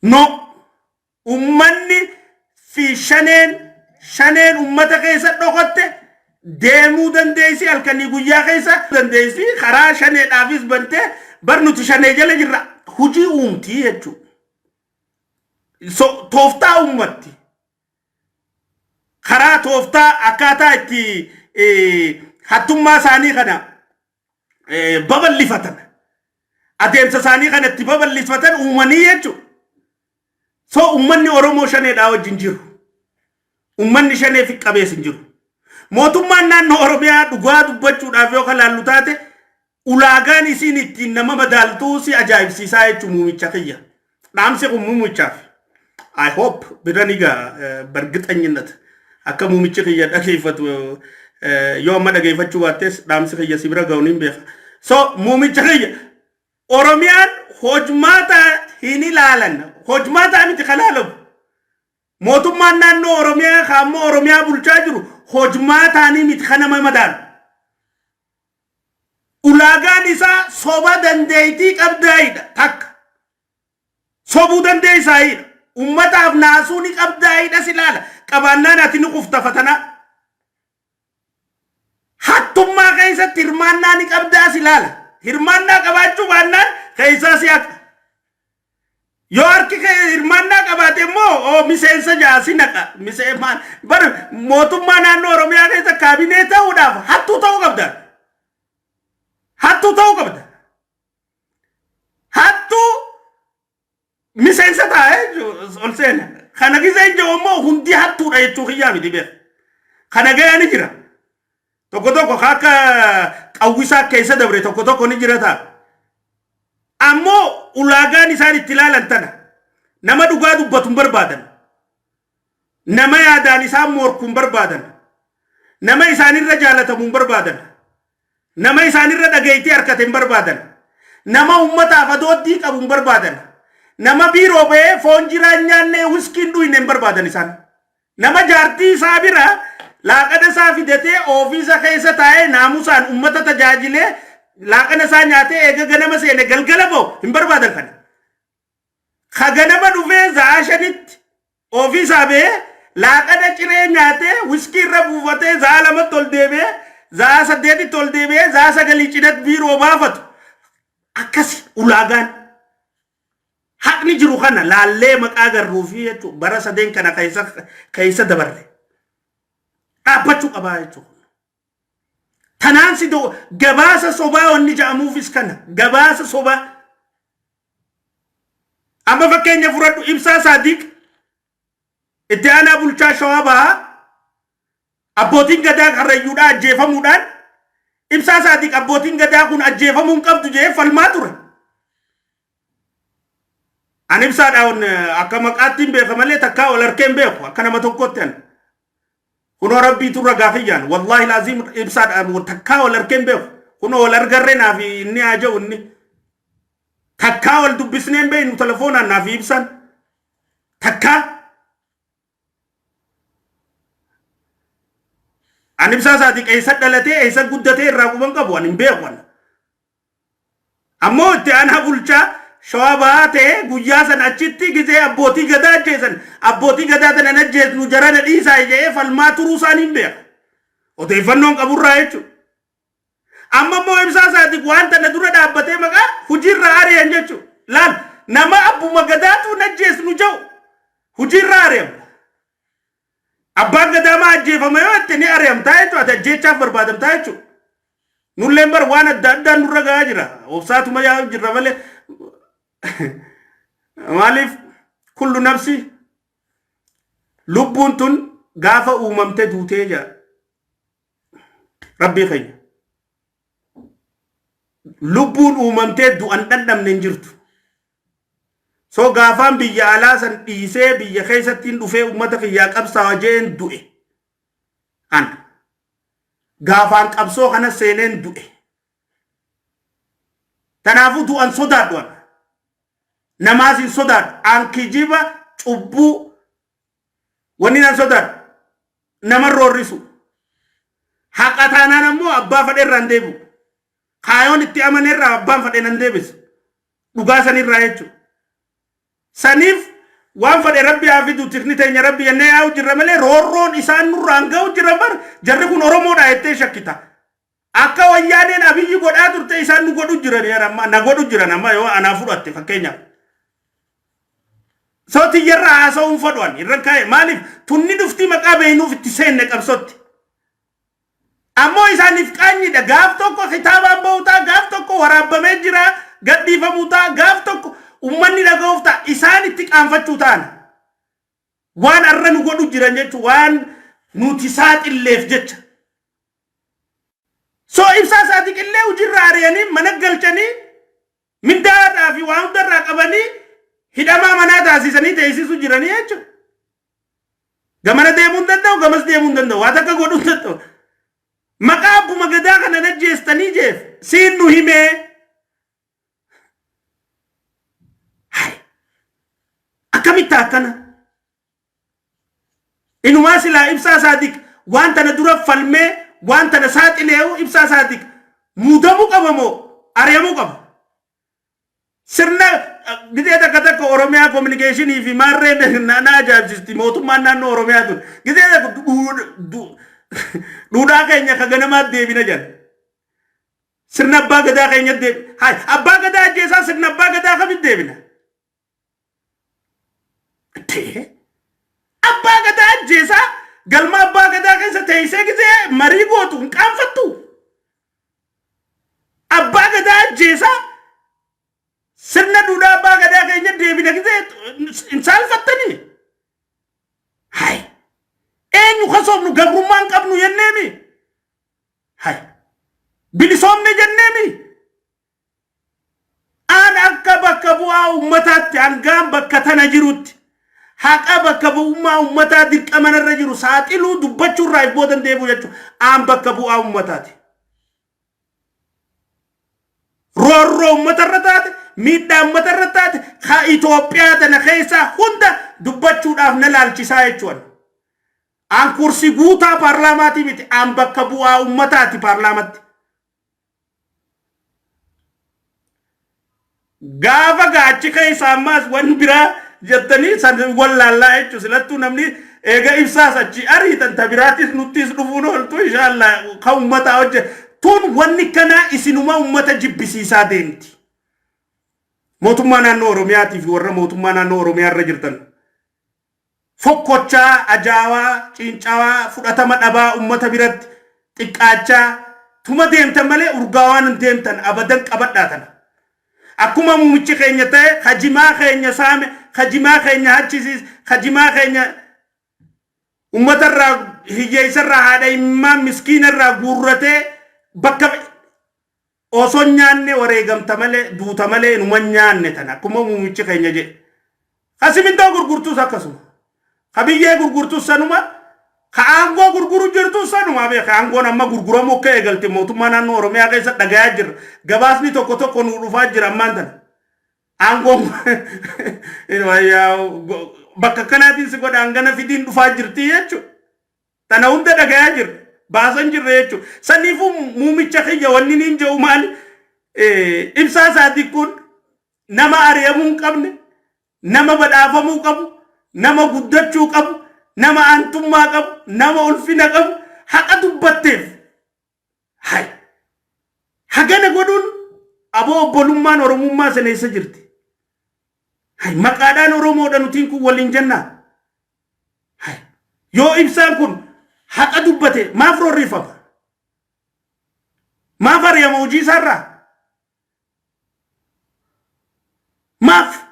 No ummanni fi shaneen ummata keessa dhokotte deemuu dandeessi halkanii guyyaa keessa dandeessi karaa shaneedhaafis bantee barnuti shanee jala jirra hujii uumtii jechuudha. So tooftaa ummatti. Karaa tooftaa akkaataa itti hattummaa isaanii kana babal'ifatan adeemsa isaanii kana itti babal'ifatan uumanii jechuudha. So ummanni Oromoo shaneedhaa wajjin jiru. Ummanni shanee fi qabees hin jiru. Mootummaan naannoo Oromiyaa dhugaa dubbachuudhaaf yoo kalaallu taate ulaagaan isiin ittiin nama madaaltuu si ajaa'ibsiisaa jechuun muumicha kiyya. Dhaamsi kun muumichaaf. I hope biranigaa bargixanyinata. Akka muumichi kiyya dhageeffatu yoo amma dhageeffachuu baattes dhaamsi kiyya si bira ga'uun hin beeka. So muumicha kiyya Oromiyaan hojmaata hin ilaalan. Hojmaata miti kalaalu. Mootummaan naannoo Oromiyaa kaammoo Oromiyaa bulchaa jiru hojmaataanii miti kana madaalu. Ulaagaan isaa soba dandeettii qabdaa'idha takka. Sobuu dandeessaayidha. Ummataaf naasuu ni qabdaa'idha silaala. Qabaannaan ati ni qufta fatanaa. Hattummaa keessatti hirmaannaa ni qabdaa silaala. Hirmaannaa qabaachuu baannaan keessaa si akka. Yoo harki hirmaannaa qabaate immoo miseensa jaasi naqa. Bar mootummaa naannoo Oromiyaa keessa kaabinee ta'uudhaaf hattuu ta'uu qabda. Hattuu ta'uu qabda. Hattuu miseensa taa'ee ol seena. Kana giseen jiru immoo hundi hattuudha jechuu kiyyaa miti beeku. Kana ga'aa ni jira. Tokko tokko akka qawwisaa keessa dabre tokko ni jira ta'a. Ammoo ulaagaan isaan itti ilaalan tana. Nama dhugaa dubbatu hin barbaadan. Nama yaadaan isaan morku hin barbaadan. Nama isaanirra jaalatamu hin barbaadan. Nama isaanirra dhageettii harkate hin barbaadan. Nama ummataaf adooddii qabu hin barbaadan. Nama biiroo ba'ee foon jiraan nyaannee wiskiin dhuyne hin barbaadan isaan. Nama jaartii isaa bira laaqana isaa fidatee ofiisa keessa taa'ee naamusaan ummata tajaajilee laaqana isaa nyaatee eega ganama seene galgala ba'u hin barbaadan kana. Ka ganama dhufee za'a shanitti ofiisaa ba'ee laaqana ciree nyaatee wiskii irra buufatee za'a lamatti ol deebi'ee za'a saddeetitti ol deebi'ee za'a sagalii cinatti biiroo baafatu. Akkasi ulaagaan. Haqni jiru kana laallee maqaa garruufi jechuudha. Bara sadeen kana keessa dabarre. Dhaabbachuu qabaa jechuudha. Tanaan si gabaasa sobaa wanni jedhamuufis kana. Gabaasa sobaa. Amma fakkeenya fudhadhu Ibsaa Saadiq. Itti aanaa bulchaa Shawaa Bahaa. Abbootiin gadaa Karrayyuudhaa ajjeefamuudhaan. Ibsaa Saadiq abbootiin gadaa kun ajjeefamuu hin qabdu jedhee falmaa ture. Ani ibsaadhaan akka maqaattiin beeka malee takkaa ol harkeen beeku akka nama tokkotti an. Kunoo rabbiitu ragaa fiyyaan wallaahi laaziim ibsaadhaan takkaa ol harkeen beeku. Kunoo ol argarree naaf inni haa jedhu inni. Takkaa ol dubbisneen beeknu telefoonaan naaf ibsan. Takkaa. Ani Ibsaa Saadiq eessa dhalatee eessa guddatee irraa quban qabu ani hin beeku. Ammoo itti aanaa bulchaa Shawaa Bahaa ta'ee guyyaa sana achitti gisee abbootii gadaa ajjeesan. Abbootii gadaa tana ajjeesnu jarana dhiisaa jedhee falmaa turuu isaanii hin beeku. Odeeffannoon qaburraa jechuudha. Amma immoo Ibsaa Saadiq waan tana dura dhaabbatee maqaa hojiirra ari'an jechuudha. Laal nama abbuma gadaatu ajjeesnu jedhu hojiirra ari'amu. Abbaan gadaa maa ajjeefama yoo itti ni ari'amtaa jechuudha. Ati ajjeechaaf barbaadamtaa jechuudha. Nulleen bar waan adda addaan nurra gahaa jira. Obsaatuma yaa jirra malee. Maaliif kullu nafsi lubbuun tun gaafa uumamte duutee jira. Rabbii keenya. Lubbuun uumamtee du'an dhandhamne hin jirtu. So gaafaan biyya alaa san dhiisee biyya keessattiin dhufee uummata kiyyaa qabsaa jeen du'e. An gaafaan qabsoo kana seeneen du'e. Tanaafuu du'an sodaadhu an. Namaas hin sodaadhu. An kijiba cubbuu wanni nan sodaadhu. Nama roorrisu. Haqa taanaan ammoo abbaa fadheerraa hin deebi'u. Kaayoon itti amaneerraa abbaan fadhee nan deebisu. Dhugaa sanirraa jechuudha. Saniif waan fadhe rabbi haa fidu tikni teenya rabbi jennee yaa'u jirra malee roorroon isaan nurraan ga'u jirra bar jarri kun Oromoodha jettee shakkita. Akka wayyaaneen abiyyi godhaa turte isaan nu godhu jiran na godhu jiran amma yoo anaa fudhatte fakkeenyaaf. Sooti yerra haasa'uun fadhuan irra kaa'e maaliif tunni dhufti maqaa beeynuuf itti seenne qabsotti. Ammoo isaaniif qaanyidha gaaf tokko kitaabaan ba'uutaa gaaf tokko waraabamee jira gadhiifamuutaa gaaf tokko ummanni dhaga'uuf ta'a isaan itti qaanfachuu ta'an. Waan arra nu godhu jiran jechuun waan nuti saaxilleef jecha. So Ibsaa Saadiq illee hojiirra ari'anii mana galchanii mindaadhaa fi waan hundarraa qabanii hidhamaa manaa taasisanii teessisuu jiranii jechuudha. Gamana deemuu hin danda'u gamas deemuu hin danda'u waa takka godhuu hin danda'u. Maqaa abbuma gadaa kana ajjeestanii jeef siin nu himee Akkamitti akkana? Inumaa silaa ibsaa Saadiq waan tana dura falmee waan tana saaxilee'u ibsaa Saadiq muudamuu qaba moo ari'amuu qaba? Sirna gizee takka Oromiyaa communicationii fi maarree na ajaa'ibsiisti mootummaan naannoo Oromiyaa tun gizee takka duudhaa keenya ka ganamaatti deebina jedhan. Sirna abbaa gadaa keenyatti deebina. Hai abbaa gadaa ajjeesaa sirna abbaa gadaa kamitti deebina? Abbaa gadaa ajjeesaa galma abbaa gadaa keessa teessee gizee marii gootu hin qaanfattu. Abbaa gadaa ajjeesaa sirna duudhaa abbaa gadaa keenya deebina gizee hin saalfattanii. Hai eenyu kasoomnu gabrummaan qabnu jenneemi. Hai bilisoomne jenneemi. Aan akka bakka bu'aa ummataatti hangaan bakka tana jirutti haqa bakka bu'ummaa ummataa dirqamanarra jiru saaxiluu dubbachuu irraa boodan deebi'u jechuudha. Aan bakka bu'aa ummataati. Roorroo ummatarra taate miidhaa ummatarra taate ka Itoophiyaa tana keessaa hunda dubbachuudhaaf na laalchisaa jechuudha. Aan kursi guutaa paarlaamaatii miti aan bakka bu'aa ummataati paarlaamatti. Gaafa gaachi keessa ammaas waan biraa jettanii san wallaallaa jechuudha. Silattuu namni eega ibsaas achi ariitan tabiraatis nuttis dhufuun ooltu inshallah kan ummataa hojjetu. Tun wanni kana isinuma ummata jibbisiisaa deemti. Mootummaa naannoo Oromiyaatii fi warra mootummaa naannoo Oromiyaa irra jirtan. Fokkochaa, ajaawaa, cincawaa, fudhatama dhabaa ummata biratti xiqqaachaa tuma deemtan malee urgaawaan hin deemtan abadan qabadhaa tana. Akkuma muumichi keenya ta'e hajimaa keenya saame, hajimaa keenya hachisiis, hajimaa keenya ummata irraa hiyyeessa irraa haadha immaan miskiina irraa guurratee bakka osoo nyaanne wareegamta malee duuta malee inuma nyaanne tana akkuma muumichi keenya jedhe. Kasimintoo gurgurtuus akkasuma. Kabiyyee gurgurtuus sanuma. Ka aangoo gurguru jirtu sanuma beeka. Aangoon amma gurguramu akka eegalte mootummaa naannoo Oromiyaa keessa dhagayaa jirra. Gabaasni tokko nu dhufaa jira ammaan tana. Aangoon bakka kanaatiin si godha hangana fidiin dhufaa jirti jechuudha. Tana hunda dhagayaa jirra. Baasan jirra jechuudha. Saniifuu muumicha kiyya wanni niin jedhu maali? Ibsaa Saadiq kun nama ari'amuu hin qabne, nama badhaafamuu qabu, nama guddachuu qabu, nama aantummaa qabu, nama ulfina qabu, haqa dubbatteef. Hai. Hagana godhuun aboo obbolummaan Oromummaa sana eessa jirti? Hai maqaadhaan Oromoodha nutiin kun waliin jennaa. Hai. Yoo ibsaan kun haqa dubbate maaf roorrifama? Maaf ari'ama hojii isaarraa? Maaf?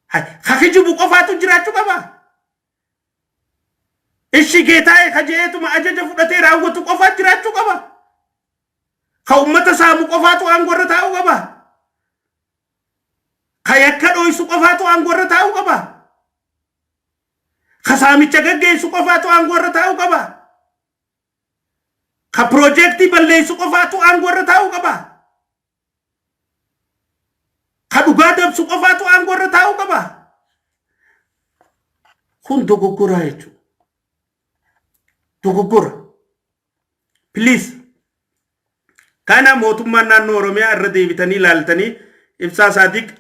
Hai hakijibu qofaatu jiraachuu qaba. Ishi geetaa'e kajeetuma ajaja fudhatee raawwatu qofaatu jiraachuu qaba. Ka ummata saamu qofaatu aangorra taa'uu qaba. Ka yakka dho'isu qofaatu aangorra taa'uu qaba. Ka saamicha gaggeessu qofaatu aangorra taa'uu qaba. Ka piroojeektii balleessu qofaatu aangorra taa'uu qaba. Ka dhugaa dabsu qofaatu aangorra taa'uu qaba. Kun dogoggora jechuudha. Dogoggora. Please. Kana mootummaan naannoo Oromiyaa irra deebitanii ilaaltanii ibsaa Saadiq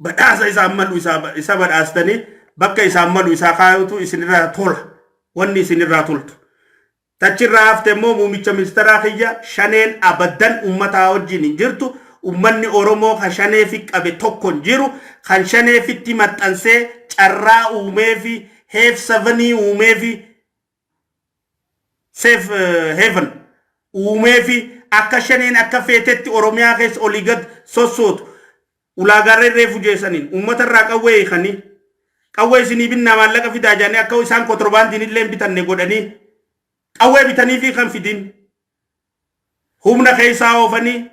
badhaasa isaan malu isa badhaastanii bakka isaan malu isaa kaayutu isinirraa tola. Wanni isinirraa toltu. Tachirraa hafte immoo muumicha ministeeraa kiyya shaneen abaddan ummataa wajjin hin jirtu. Ummanni Oromoo kan shaneefi qabe tokkon jiru kan shaneefitti maxxansee carraa uumeefi heef savanii uumeefi safe heaven uumeefi akka shaneen akka feetetti Oromiyaa keessa olii gad sossootu ulaagarree reefu jeesaniin uummata irraa qawwee eekanii qawwee isinii binnaa maallaqa fidaa jaanii akka isaan kontirbaandiin illee bitanne godhanii qawwee bitanii fi kan fidin humna keessaa oofanii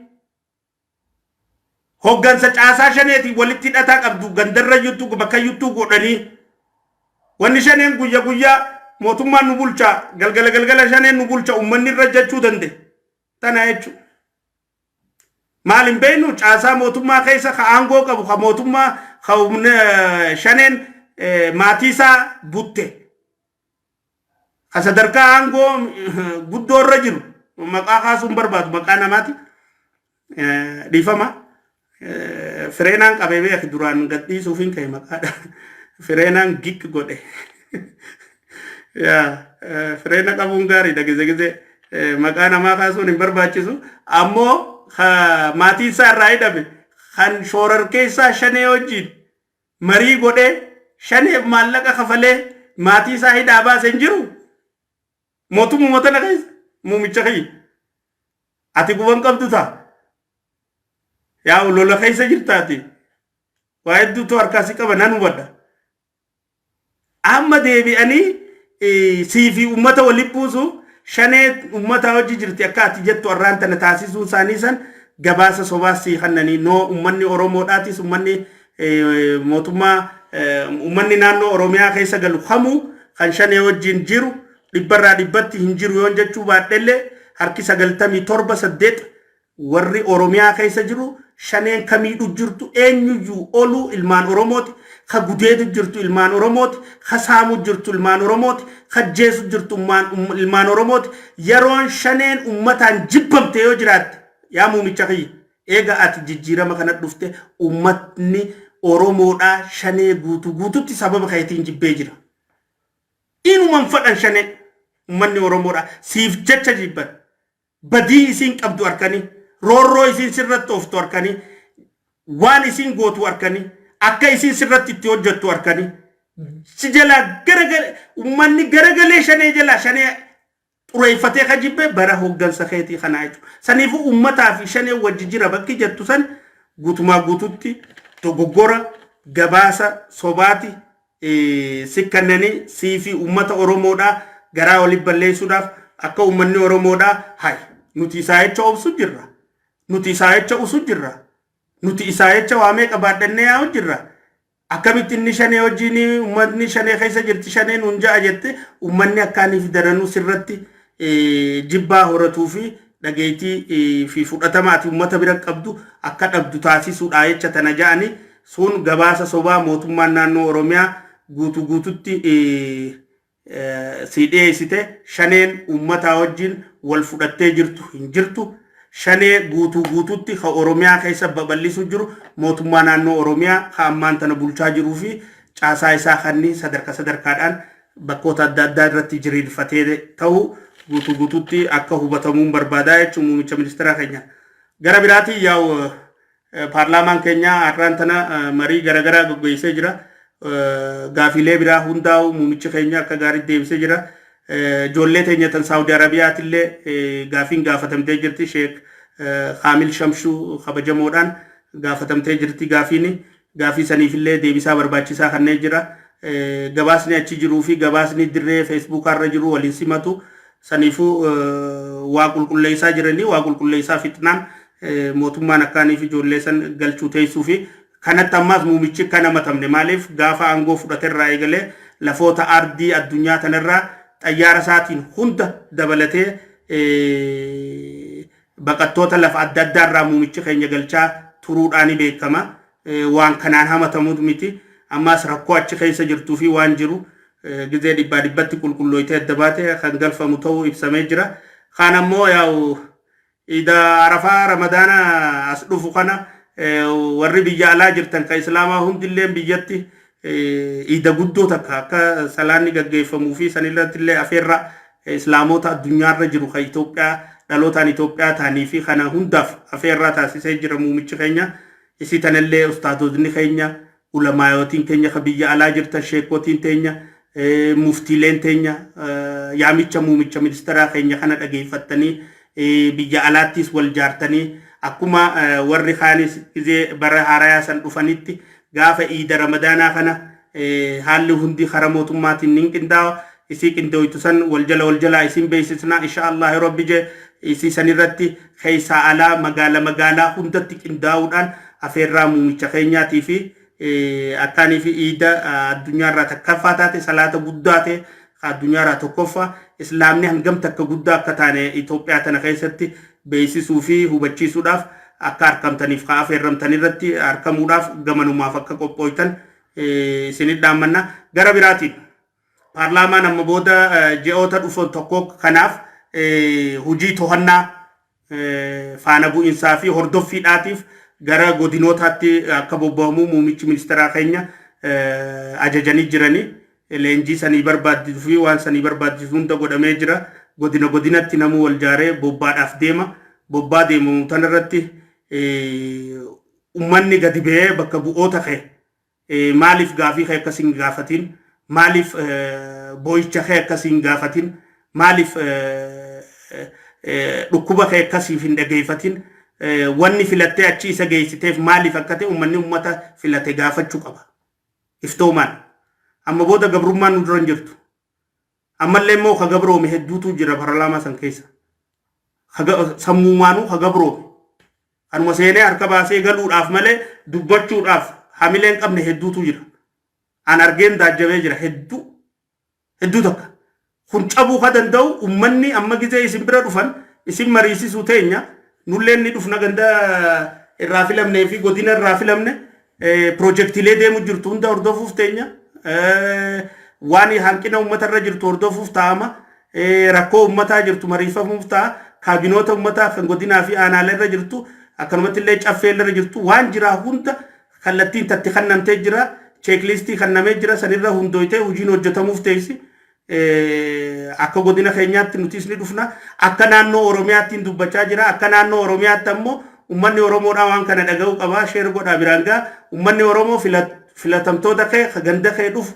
hoggansa caasaa shaneeti walitti hidhataa qabdu gandarra juttu bakka juttu godhanii wanni shaneen guyyaa mootummaan nu bulcha galgala shaneen nu bulcha ummanni irra jechuu dande tana jechuudha. Maalin beenu caasaa mootummaa keessa ka aangoo qabu ka mootummaa khawmna shanen matisa butte asadarka ango guddo rajul maka khasum barbat maka namati difama frenan kabebe ak duran gatti sufin kay maka frenan gik gode ya frena kabungari dageze maka nama khasun barbachisu ammo matisa raidabe khan shorar keessa shane wajjin mari gode shane mallaka khafale matisa hidaba senjiru motumu motana guys mumicha khay ati guban qabdu ta ya lola khaysa jirtati waiddu to arkasi qabanan wada amma debi ani sifi ummata walipusu shane ummata wajji jirti akati jettu arranta na taasisu sanisan gabasa sobasi khanani no ummanni oromo datis ummanni motuma ummanni nanno oromiya khaysa galu khamu khan shane wajjin jiru dibbarra dibbatti hinjiru yon jechu baadelle harki sagaltami torba saddet warri oromiya khaysa jiru shaneen kamiidhu jirtu eenyuyyuu olu ilmaan oromooti ka gudeedu jirtu ilmaan oromooti ka saamu jirtu ilmaan oromooti ka jeesu jirtu ilmaan oromooti yeroon shaneen ummataan jibbamte yoo jiraatte yaa muumicha kiyya eega ati jijjiirama kana dhufte ummatni oromoodhaa shanee guututti sababa kayitiin jibbee jira inuman fadhan shanee ummanni oromoodhaa siif jecha jibban badii isiin qabdu arkanii roorroo isin sirratti oftu arkani waan isin gootu arkani akka isin sirratti itti hojjettu arkani si jala garagale ummanni garagale shane jala shane xureeffatee kajibbe bara hoggansa keetii kana jechu saniifu ummataa fi shane wajji jira bakki jettu san guutumaa guututti dogoggora gabaasa sobaati sikkannani siifi ummata oromoodhaa garaa waliin balleessuudhaaf akka ummanni oromoodhaa hay nuti isaa jecha obsu jirra nuti isaa jecha usu jirra nuti isaa jecha waamee qabaadhannee yaa jirra akkamitti inni shanee wajjin ummanni shanee keessa jirti shaneen hunjaa jette ummanni akkaaniif daranuu sirratti jibbaa horatuu fi dhageetii fi fudhatamaati ummata bira qabdu akka dhabdu taasisuudha jecha tana ja'ani sun gabaasa sobaa mootummaan naannoo oromiyaa guututti siidheessite shaneen ummataa wajjin wal fudhattee jirtu hin jirtu shane guututti ka oromiyaa keessa babal'isu jiru mootummaa naannoo oromiyaa ka ammaan tana bulchaa jiruu fi caasaa isaa kanni sadarkaadhaan bakkoota adda addaa irratti jiriirfatee ta'u guututti akka hubatamuun barbaadaa jechuun muummicha ministeeraa keenya gara biraatii yaa'u paarlaamaan keenya har'aan tana marii garagaraa gaggeessee jira gaafilee biraa hundaa'u muummichi keenya akka gaarii deebisee jira ijoollee teenya tan saawudi arabiyaatillee gaafiin gaafatamtee jirti sheek Khamil Shamshuu kabajamoodhaan gaafatamtee jirti gaafii saniifillee deebisaa barbaachisaa kanneen jira gabaasni achi jiruu fi gabaasni dirree Facebook irra jiru waliin simatu saniifuu waa qulqulleessaa jiranii waa qulqulleessaa fitnaan mootummaan akkaaniif ijoollee san galchuu teessuu fi kanatti ammaas muumichi kana matamne maaliif gaafa aangoo fudhaterraa eegalee lafoota ardii addunyaa tanarraa xayyaara isaatiin hunda dabalatee baqattoota lafa adda addaa irraa muumichi keenya galchaa turuudhaan beekama waan kanaan hamatamuut miti ammaas rakkoo achi keessa jirtuu fi waan jiru gizee dhibbatti qulqullooytee adda baate kan galfamu ta'uu ibsamee jira kaan ammoo yaa'u ida arafaa ramadaana as dhufu kana warri biyya alaa jirtan ka islaamaa hundillee biyyatti ida guddoo takka akka salaanni gaggeeffamuu fi sanirrattillee afeerra islaamota addunyaarra jiru ka Itoophiyaa dhalootaan Itoophiyaa ta'anii fi kana hundaaf afeerraa taasisee jira muumichi keenya isi tanallee ustaadotni keenya ulamaayotiin keenya ka biyya alaa jirtan sheekotiin teenya muftiileen teenya yaamicha muumicha ministeeraa keenya kana dhageeffattanii biyya alaattis wal jaartanii akkuma warri kaanis gizee bara harayaa san dhufanitti gaafa iida ramadaanaa kana haalli hundi karaa mootummaatiin nin qindaawa isii qindooytu san wal jala isin beeksisna inshaallah rabbi je isii sanirratti keessa alaa magaalaa hundatti qindaa'uudhaan afeerraa muumicha keenyaatii fi akkaanii fi iida addunyaarraa takkaffaa taate salaata guddaa ta'e addunyaarraa tokkoffaa islaamni hangam takka guddaa akka taane Itoophiyaa tana keessatti beeksisuu fi hubachiisuudhaaf akka harkamtaniif ka affeerramtan irratti harkamuudhaaf gamanumaaf akka qophooytan isinit dhaammanna. Gara biraatiin paarlaamaan amma booda ji'oota dhufan tokko kanaaf hojii to'annaa faana bu'insaa fi hordoffiidhaatiif gara godinootaatti akka bobba'amu muummichi ministeeraa keenya ajajanii jiranii leenjii sanii barbaachisu fi waan sanii barbaachisu hunda godhamee jira. Godinatti namuu wal jaaree bobbaadhaaf deema. Bobbaa deemu tanarratti ummanni gadi ba'ee bakka bu'oota kee maaliif gaafii kee akkasiin gaafatin, maaliif boo'icha kee akkasiin gaafatin, maaliif dhukkuba kee akkasiif hin dhageeffatin, wanni filattee achi isa geessiteef maaliif akka ta'e ummanni ummata filate gaafachuu qaba. Iftoomaan amma booda gabrummaan nu duran jirtu. Ammallee immoo ka gabroome hedduutu jira paarlaamaa san keessa. Sammuumaanuu ka gabroome. Kanuma seenee harka baasee galuudhaaf malee dubbachuudhaaf hamileen qabne hedduutu jira. An argeen daajjabee jira hedduu takka. Kun cabuu ka danda'u ummanni amma gizee isin bira dhufan isin mariisisuu teenya nulleen ni dhufna ganda irraa filamnee fi godina irraa filamne projektiilee deemu jirtu hunda hordofuuf teenya. Waan hanqina ummata irra jirtu hordofuuf taa'ama. Rakkoo ummataa jirtu mariifamuuf ta'a. Kaabinoota ummataa kan godinaa fi aanaalee irra jirtu akkanumatti illee caffee irra jirtu waan jira hunda kallattiin tatti kannamtee jira. Cheeklistii kannamee jira sanirra hundooytee hojiin hojjetamuuf teessi. Akka godina keenyaatti nutis ni dhufna. Akka naannoo Oromiyaatti dubbachaa jira. Akka naannoo Oromiyaatti ammoo ummanni Oromoodhaa waan kana dhaga'uu qaba. Sheer godhaa biraan gaa ummanni Oromoo filatamtoota kee ganda kee dhufu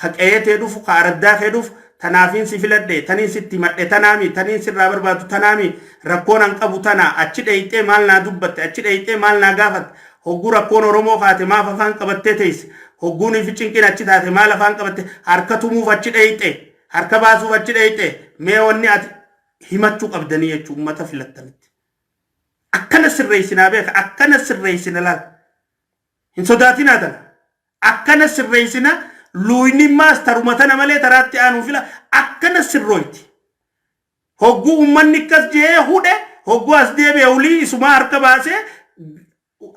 haqeetee dhufu kaaraddaa kee dhufu tanaafiin si filadhe taniin sitti madhe tanaami taniin sirraa barbaadu tanaami rakkoon an qabu tana achi dheeyxee maal naa dubbatte achi dheeyxee maal naa gaafatte hogguu rakkoon Oromoo kaate maaf afaan qabattee teesse hogguun fi cinqin achi taate maal afaan qabatte harka tumuuf achi dheeyxee harka baasuuf achi dheeyxee mee wanni ati himachuu qabdanii jechuu uummata filattanitti akkana sirreessinaa beeka akkana sirreessina laal hin sodaatinaa tana akkana sirreessina luuyni maastarumata malee taraatti aanuu fila akkana sirrooyti hogguu ummanni akkas jee hudhe hogguu as deebi'e ulii isumaa harka baasee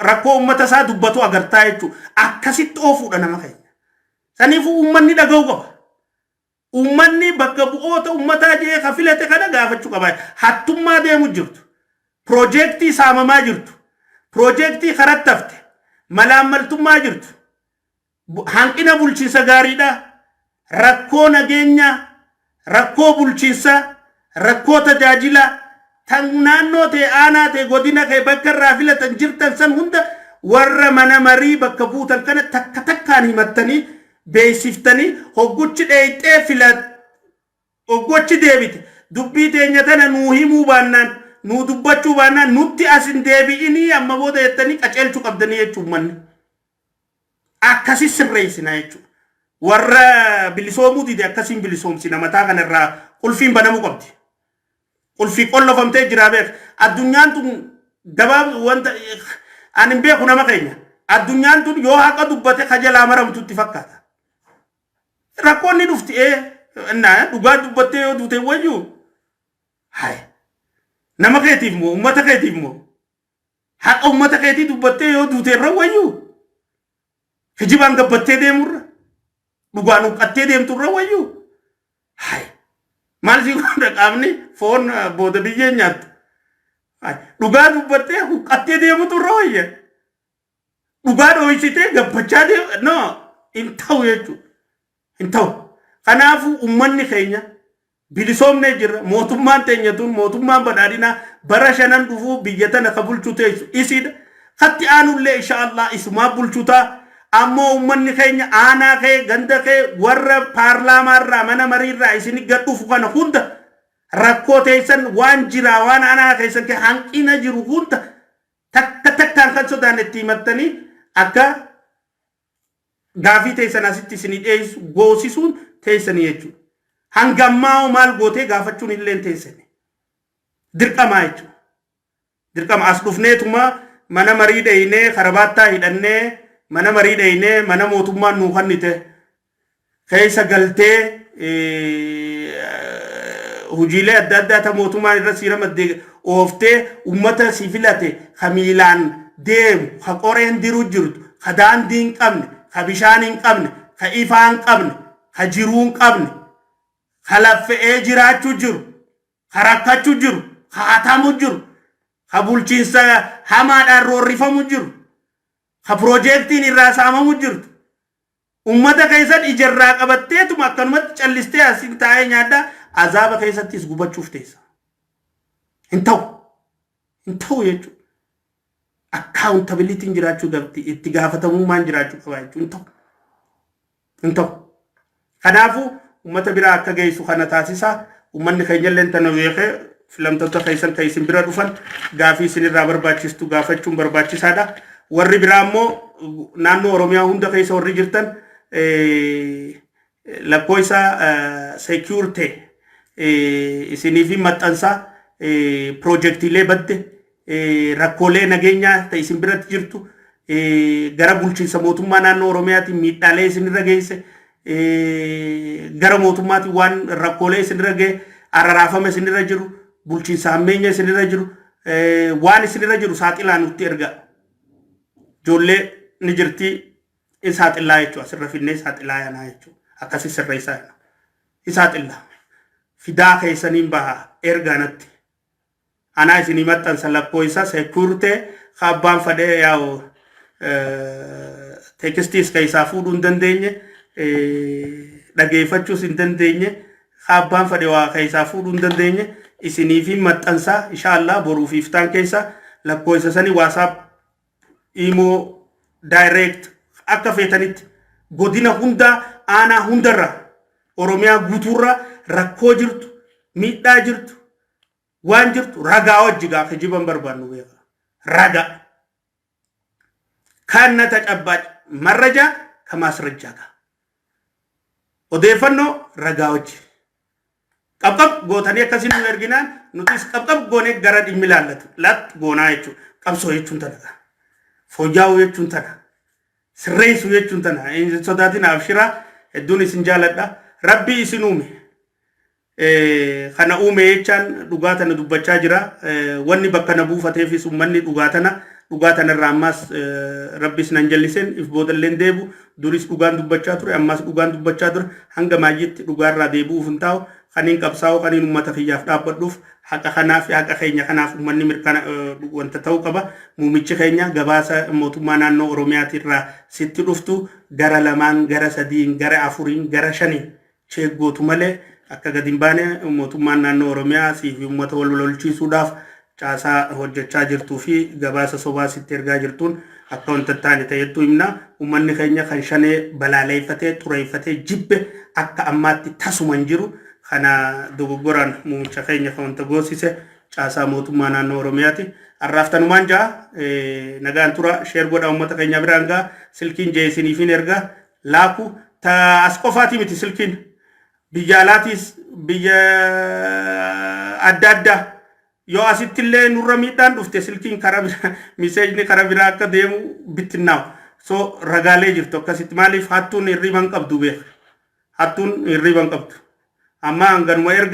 rakkoo ummata isaa dubbatu agartaa jechuudha akkasitti oofuudha nama keenya saniifuu ummanni dhaga'uu qaba ummanni bakka bu'oota ummataa jee ka filate kana gaafachuu qaba hattummaa deemu jirtu projektii saamamaa jirtu projektii karattafte malaammaltummaa jirtu hanqina bulchiinsa gaariidha rakkoo nageenya rakkoo bulchiinsa rakkoo tajaajila tan naannoo ta'e aanaa ta'e godina kee bakka irraa filatan jirtan san hunda warra mana marii bakka buutan kana takka takkaan himattanii beeksiftanii hogguchi dheeyxee filat hogguchi deebite dubbii teenya tana nuu himuu baannaan nuu dubbachuu baannaan nutti asin deebi'inii amma booda jettanii qaceelchuu qabdanii jechuun manni akkasi sirreessina jechuudha. Warra bilisoomuu dide akkasiin bilisoomsina mataa kanarraa qulfiin banamuu qabdi. Qulfii qollofamtee jira beek. Addunyaan tun gabaab wanta ani beeku nama keenya. Addunyaan tun yoo haqa dubbate kajalaa maramtutti fakkaata. Rakkoonni dhufti dhugaa dubbattee yoo duute wayyuu. Hai. Nama keetiif moo ummata keetiif moo haqa ummata keetii dubbattee yoo duute irra wayyuu. Hijibaan gabbattee deemurra dhugaan huqqattee deemturra wayyuu hai maal si godha qaamni foon booda biyyee nyaattu dhugaa dubbattee huqqattee deemuturra wayya dhugaa dhooysitee gabbachaa deemu no hin ta'u jechuudha hin ta'u kanaafuu ummanni keenya bilisoomnee jirra mootummaan teenya tun mootummaan badhaadhinaa bara shanan dhufuu biyya tana ka bulchuu teessu isiidha katti aanullee inshaallah isumaa bulchuutaa ammoo ummanni keenya aanaa kee ganda kee warra paarlaamaa irraa mana marii irraa isin gadhuufu kana hunda rakkoo teessan waan jira waan aanaa keessan kee hanqina jiru hunda takka takkaan kan sodaanetti himattanii akka gaafii teessan asitti isin dhiyeessu goosisuun teessanii jechuudha. Hangammaa maal gootee gaafachuun illee teessanii dirqamaa jechuudha. Dirqama as dhufneetuma mana marii dheeyinee karabaattaa hidhannee mana marii dheeyinee mana mootummaan nuu kannite keessa galtee hujiilee adda addaa mootummaan irra siira maddee ooftee ummata si filate kamiilaan deemu ka qoreen diru jirtu ka daandii hin qabne ka bishaan hin qabne ka ifaa hin qabne ka jiruu hin qabne ka laffa'ee jiraachuu jiru ka rakkachuu jiru ka hatamu jiru ka bulchiinsa hamaadhaan roorrifamu jiru ka piroojeektiin irraa saamamu jirtu ummata keessan ijarraa qabatteetuma akkanumatti callistee asin taa'ee nyaadhaa azaaba keessattis gubachuuf teessa. Hin ta'u jechuudha. Accountability jiraachuu qabdi itti gaafatamummaan jiraachuu qaba jechuudha. Hin ta'u. Kanaafuu ummata biraa akka geessu kana taasisaa ummanni keenya illee tana beekee filamtoota keessan kan isin bira dhufan gaafii isinirraa barbaachistu gaafachuun barbaachisaadha. Warri biraa immoo naannoo Oromiyaa hunda keessa warri jirtan lakkoofsa security isinii fi maxxansaa projektiilee badde rakkoolee nageenyaa ta'e isin biratti jirtu gara bulchiinsa mootummaa naannoo Oromiyaatiin miidhaalee isinirra geesse gara mootummaatiin waan rakkoolee isinirra gee araraafame isinirra jiru bulchiinsa hammeenya isinirra jiru waan isinirra jiru saaxilaan nutti erga ijoollee ni jirti saaxilaa jechuudha asirra finnee saaxilaa yanaa jechuudha akkasii sirreessaa saaxilaa fidaa keessaniin bahaa ergaanatti anaa isinii maxxansa lakkoofsa sekurite abbaan fadhee yaa'u teekstiis keessaa fuudhuu hin dandeenye dhageeffachuus hin dandeenye abbaan fadhee waa keessaa fuudhuu hin dandeenye isinii fi maxxansa inshaallah boruu fi iftaan keessa lakkoofsa sanii waasaap imo direct akka feetanitti godina hunda aanaa hundarra Oromiyaa guutuurra rakkoo jirtu miidhaa jirtu waan jirtu ragaa wajjigaa kijiban barbaannu beeka raga kana tacabbaaj marraja kamaasrajja ka odeeffannoo ragaa wajji qabqab gootanii akkasiin nu erginaan nutis qabqab goonee gara dhimmi laallatu lat goonaa jechuudha qabsoo jechuun tana fooyya'uu jechuun tana sirreessuu jechuun tana sodaatiin abshira hedduun isin jaaladha rabbi isin uume kana uume jechaan dhugaa tana dubbachaa jira wanni bakka na buufateefis ummanni dhugaa tana irraa ammas rabbis nan jallisen if boodalleen deebu duris dhugaan dubbachaa ture ammas dhugaan dubbachaa ture hanga maayyitti dhugaa irraa deebuuf hin taa'u kaniin qabsaa'u kaniin ummata kiyyaaf dhaabbadhuuf haqa kanaaf haqa keenya kanaaf ummanni mirkana wanta ta'uu qaba muumichi keenya gabaasa mootummaa naannoo Oromiyaati irraa sitti dhuftu gara lamaan gara sadiin gara afuriin gara shaniin cheeggootu malee akka gadin baane mootummaan naannoo Oromiyaa fi ummata wal lolchiisuudhaaf caasaa hojjechaa jirtuu fi gabaasa sobaa sitti ergaa jirtuun akka wanta taane ta'etu himna ummanni keenya kan shanee balaaleeffatee xureeffatee jibbe akka ammaatti tasuman jiru kana dogoggoran muumicha keenya kan wanta goosise caasaa mootummaa naannoo Oromiyaati arraaftanumaan jaa nagaan tura sheer godha ummata keenya biraan gaa silkiin jeesiniifin ergaa laaku ta as qofaati miti silkiin biyya alaatis biyya adda addaa yoo asittillee nurra miidhaan dhufte silkiin karaa biraa miseejni karaa biraa akka deemu bittinnaaw so ragaalee jirtu akkasitti maaliif hattuun hirriban qabdu beek hattuun hirriban qabdu amma hanganuma erga